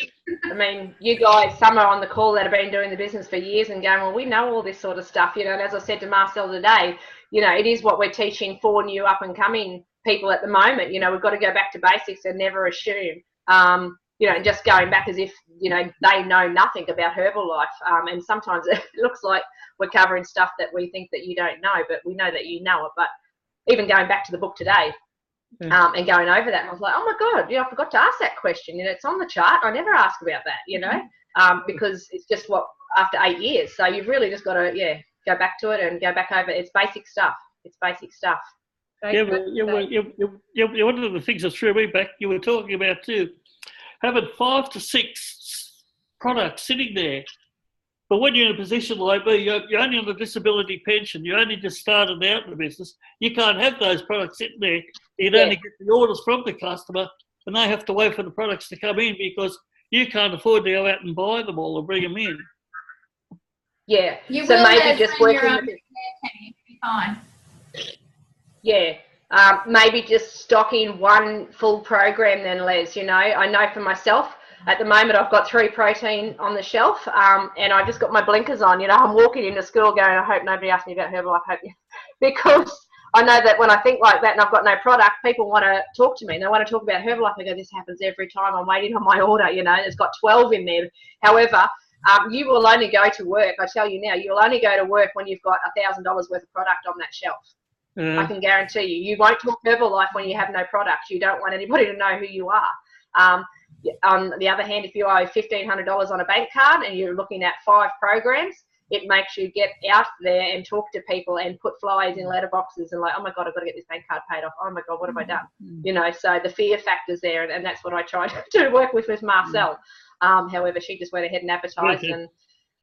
I mean, you guys, some are on the call that have been doing the business for years and going, well, we know all this sort of stuff, you know, and as I said to Marcel today, you know, it is what we're teaching for new up and coming people at the moment. You know, we've got to go back to basics and never assume, you know, and just going back as if, you know, they know nothing about Herbalife. And sometimes it looks like we're covering stuff that we think that you don't know, but we know that you know it. But even going back to the book today, and going over that, and I was like, oh my God, you know, I forgot to ask that question. You know, it's on the chart. I never ask about that, you know, because it's just after 8 years. So you've really just got to, go back to it and go back over. It's basic stuff. It's basic stuff. One of the things that threw me back, you were talking about too, having 5 to 6 products sitting there. But when you're in a position like me, you're only on a disability pension, you only just started out in the business, you can't have those products sitting there. You can only get the orders from the customer, and they have to wait for the products to come in because you can't afford to go out and buy them all and bring them in. Yeah. You so will maybe just working your own with it. Be fine. Yeah. Maybe just stocking one full program then, Les. You know, I know for myself, at the moment I've got 3 protein on the shelf, and I just got my blinkers on. You know, I'm walking into school going, I hope nobody asks me about Herbalife, because I know that when I think like that and I've got no product, people want to talk to me. And they want to talk about Herbalife. I go, this happens every time. I'm waiting on my order, you know, and it's got 12 in there. However, you will only go to work, I tell you now, you'll only go to work when you've got $1,000 worth of product on that shelf. I can guarantee you. You won't talk Herbalife when you have no product. You don't want anybody to know who you are. On the other hand, if you owe $1,500 on a bank card and you're looking at 5 programs, it makes you get out there and talk to people and put flyers in letterboxes and like, oh my God, I've got to get this bank card paid off. Oh my God, what have I done? You know, so the fear factor's there, and that's what I tried to work with Marcel. However, she just went ahead and advertised and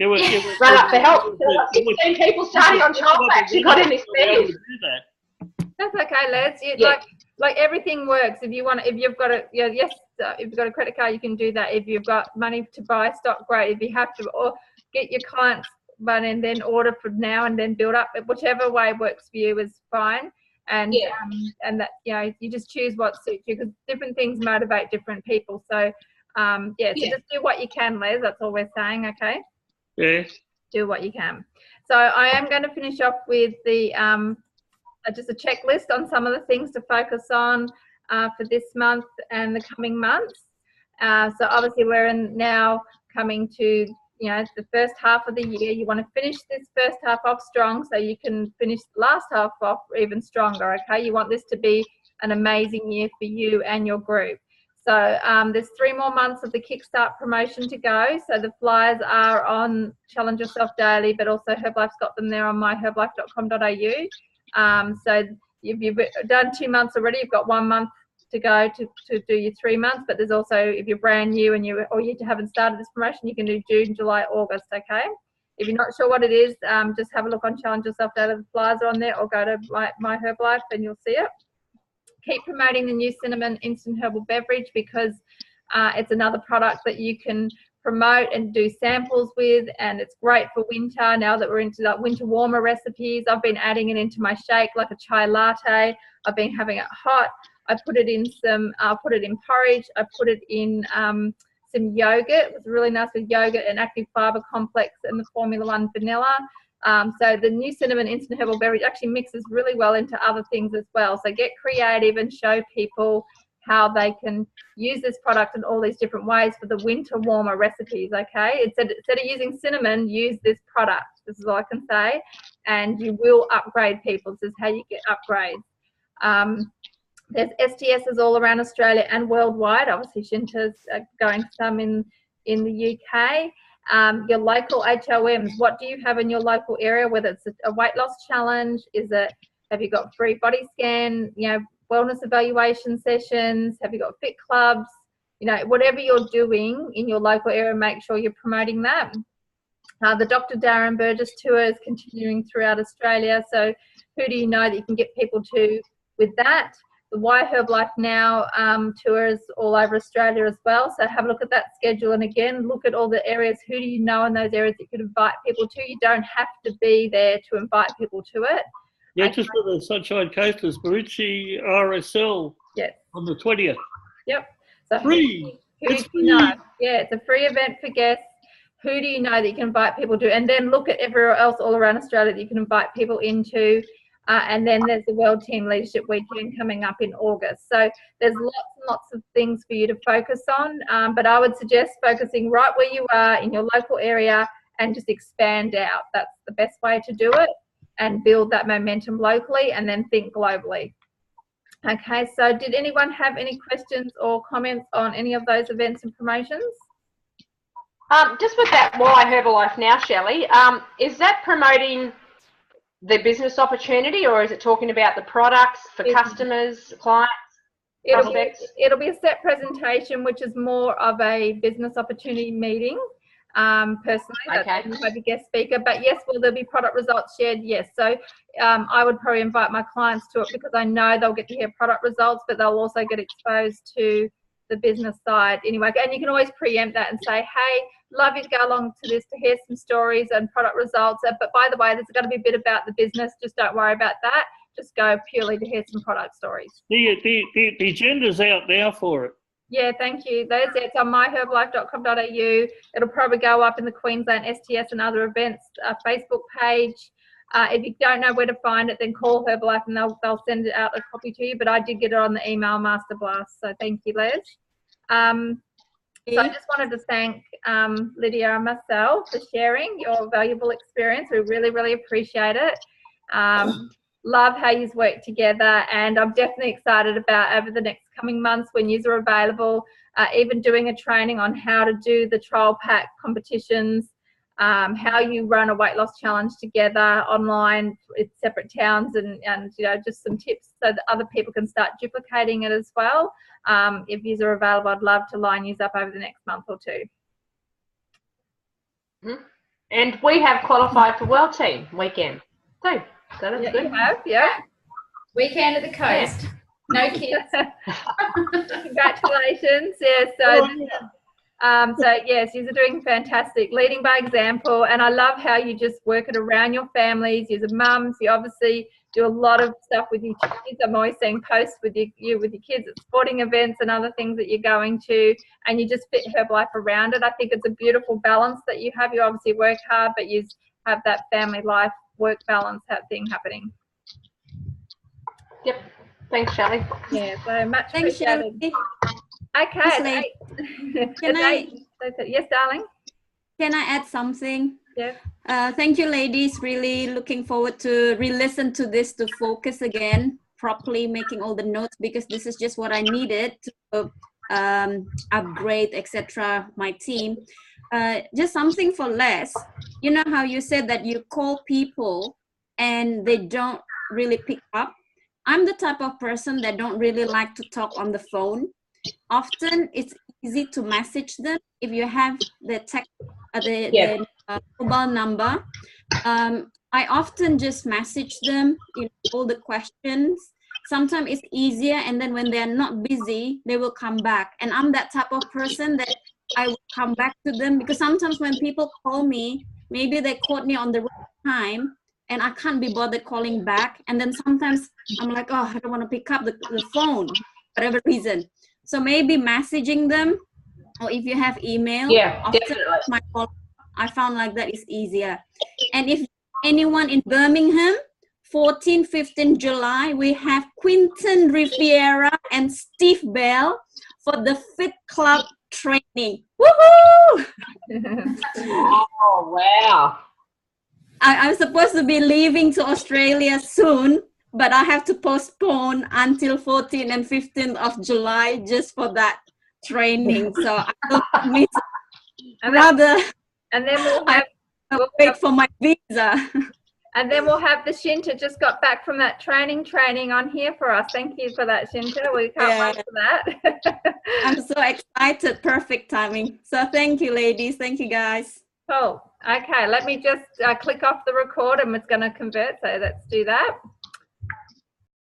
ran up for help. 16 people starting on Shopback. She got in this thing. That's okay, Les. Like everything works. If you've got a credit card, you can do that. If you've got money to buy stock, great. If you have to, or get your clients money and then order from now and then build up. Whichever way works for you is fine. And and that, you know, you just choose what suits you, because different things motivate different people. So so just do what you can, Les. That's all we're saying. Okay. Yeah. Do what you can. So I am going to finish off with the just a checklist on some of the things to focus on for this month and the coming months. So obviously we're now coming to, you know, the first half of the year. You want to finish this first half off strong so you can finish the last half off even stronger, okay? You want this to be an amazing year for you and your group. So there's 3 more months of the Kickstart promotion to go. So the flyers are on Challenge Yourself Daily, but also Herbalife's got them there on myherbalife.com.au. So if you've done 2 months already, you've got 1 month to go to do your 3 months. But there's also, if you're brand new and you haven't started this promotion, you can do June, July, August, okay? If you're not sure what it is, just have a look on Challenge Yourself Daily. The flyers are on there, or go to my Herbalife and you'll see it. Keep promoting the new cinnamon instant herbal beverage, because it's another product that you can promote and do samples with, and it's great for winter. Now that we're into that winter warmer recipes, I've been adding it into my shake like a chai latte. I've been having it hot. I put it in I'll put it in porridge. I put it in some yogurt. It was really nice with yogurt and active fiber complex and the Formula 1 vanilla. So the new cinnamon instant herbal beverage actually mixes really well into other things as well. So get creative and show people how they can use this product in all these different ways for the winter warmer recipes, okay? Instead of using cinnamon, use this product. This is all I can say. And you will upgrade people. This is how you get upgrades. There's STSs all around Australia and worldwide. Obviously, Shinta's going some in the UK. Your local HOMs, what do you have in your local area, whether it's a weight loss challenge, have you got free body scan, you know, wellness evaluation sessions, have you got fit clubs, you know, whatever you're doing in your local area, make sure you're promoting that. The Dr. Darren Burgess tour is continuing throughout Australia, so who do you know that you can get people to with that? The Why Herbalife Now tours all over Australia as well. So have a look at that schedule. And again, look at all the areas. Who do you know in those areas that you could invite people to? You don't have to be there to invite people to it. Yeah, just for the Sunshine Coasters, Maritchi RSL on the 20th. Yep. So free. Who do you know? Yeah, it's a free event for guests. Who do you know that you can invite people to? And then look at everywhere else all around Australia that you can invite people into. And then there's the World Team Leadership Weekend coming up in August. So there's lots and lots of things for you to focus on. But I would suggest focusing right where you are in your local area and just expand out. That's the best way to do it, and build that momentum locally and then think globally. Okay, so did anyone have any questions or comments on any of those events and promotions? Just with that Why Herbalife Now, Shelley, is that promoting the business opportunity, or is it talking about the products for customers, clients, prospects? It'll be a set presentation, which is more of a business opportunity meeting. Personally, Okay. you have a guest speaker, but yes, will there be product results shared? Yes. So I would probably invite my clients to it, because I know they'll get to hear product results, but they'll also get exposed to the business side anyway. And you can always preempt that and say, hey, love you to go along to this to hear some stories and product results. But by the way, there's going to be a bit about the business. Just don't worry about that. Just go purely to hear some product stories. The agenda's out now for it. Yeah, thank you. It's on myherbalife.com.au. It'll probably go up in the Queensland STS and other events Facebook page. If you don't know where to find it, then call Herbalife and they'll send it out a copy to you. But I did get it on the email master blast, so thank you, Les. So I just wanted to thank Lydia and Marcel for sharing your valuable experience. We really, really appreciate it. Love how you work together, and I'm definitely excited about over the next coming months when you are available, even doing a training on how to do the trial pack competitions, how you run a weight loss challenge together online in separate towns, and you know, just some tips so that other people can start duplicating it as well. If you are available, I'd love to line you up over the next month or two. And we have qualified for World Team Weekend too. So that's good. You have, yeah. Weekend at the coast. No kids. Congratulations. Yeah, so yes, you're doing fantastic, leading by example, and I love how you just work it around your families. You're mums, you obviously do a lot of stuff with your kids. I'm always seeing posts with you with your kids at sporting events and other things that you're going to, and you just fit Herbalife around it. I think it's a beautiful balance that you have. You obviously work hard, but you have that family life work balance thing happening. Yep. Thanks, Shelley. Yeah, so much Thanks, appreciated. Shelley. Okay. Yes, darling. Can I add something? Yeah. Thank you, ladies. Really looking forward to re-listen to this, to focus again, properly making all the notes, because this is just what I needed to upgrade, etc. my team. Just something for Les. You know how you said that you call people and they don't really pick up? I'm the type of person that don't really like to talk on the phone. Often it's easy to message them if you have the text, the mobile number. I often just message them, you know, all the questions. Sometimes it's easier, and then when they're not busy, they will come back. And I'm that type of person that I will come back to them, because sometimes when people call me, maybe they caught me on the wrong time and I can't be bothered calling back. And then sometimes I'm like, oh, I don't want to pick up the phone, whatever reason. So maybe messaging them, or if you have email, my call, I found like that is easier. And if anyone in Birmingham, 14, 15 July, we have Quinton Riviera and Steve Bell for the Fit Club training. Woohoo! Oh, wow. I'm supposed to be leaving to Australia soon, but I have to postpone until 14th and 15th of July just for that training. So I don't miss it. And then we'll have wait for my visa. And then we'll have the Shinta just got back from that training on here for us. Thank you for that, Shinta. We can't wait for that. I'm so excited. Perfect timing. So thank you, ladies. Thank you, guys. Cool. Okay, let me just click off the record and it's going to convert. So let's do that.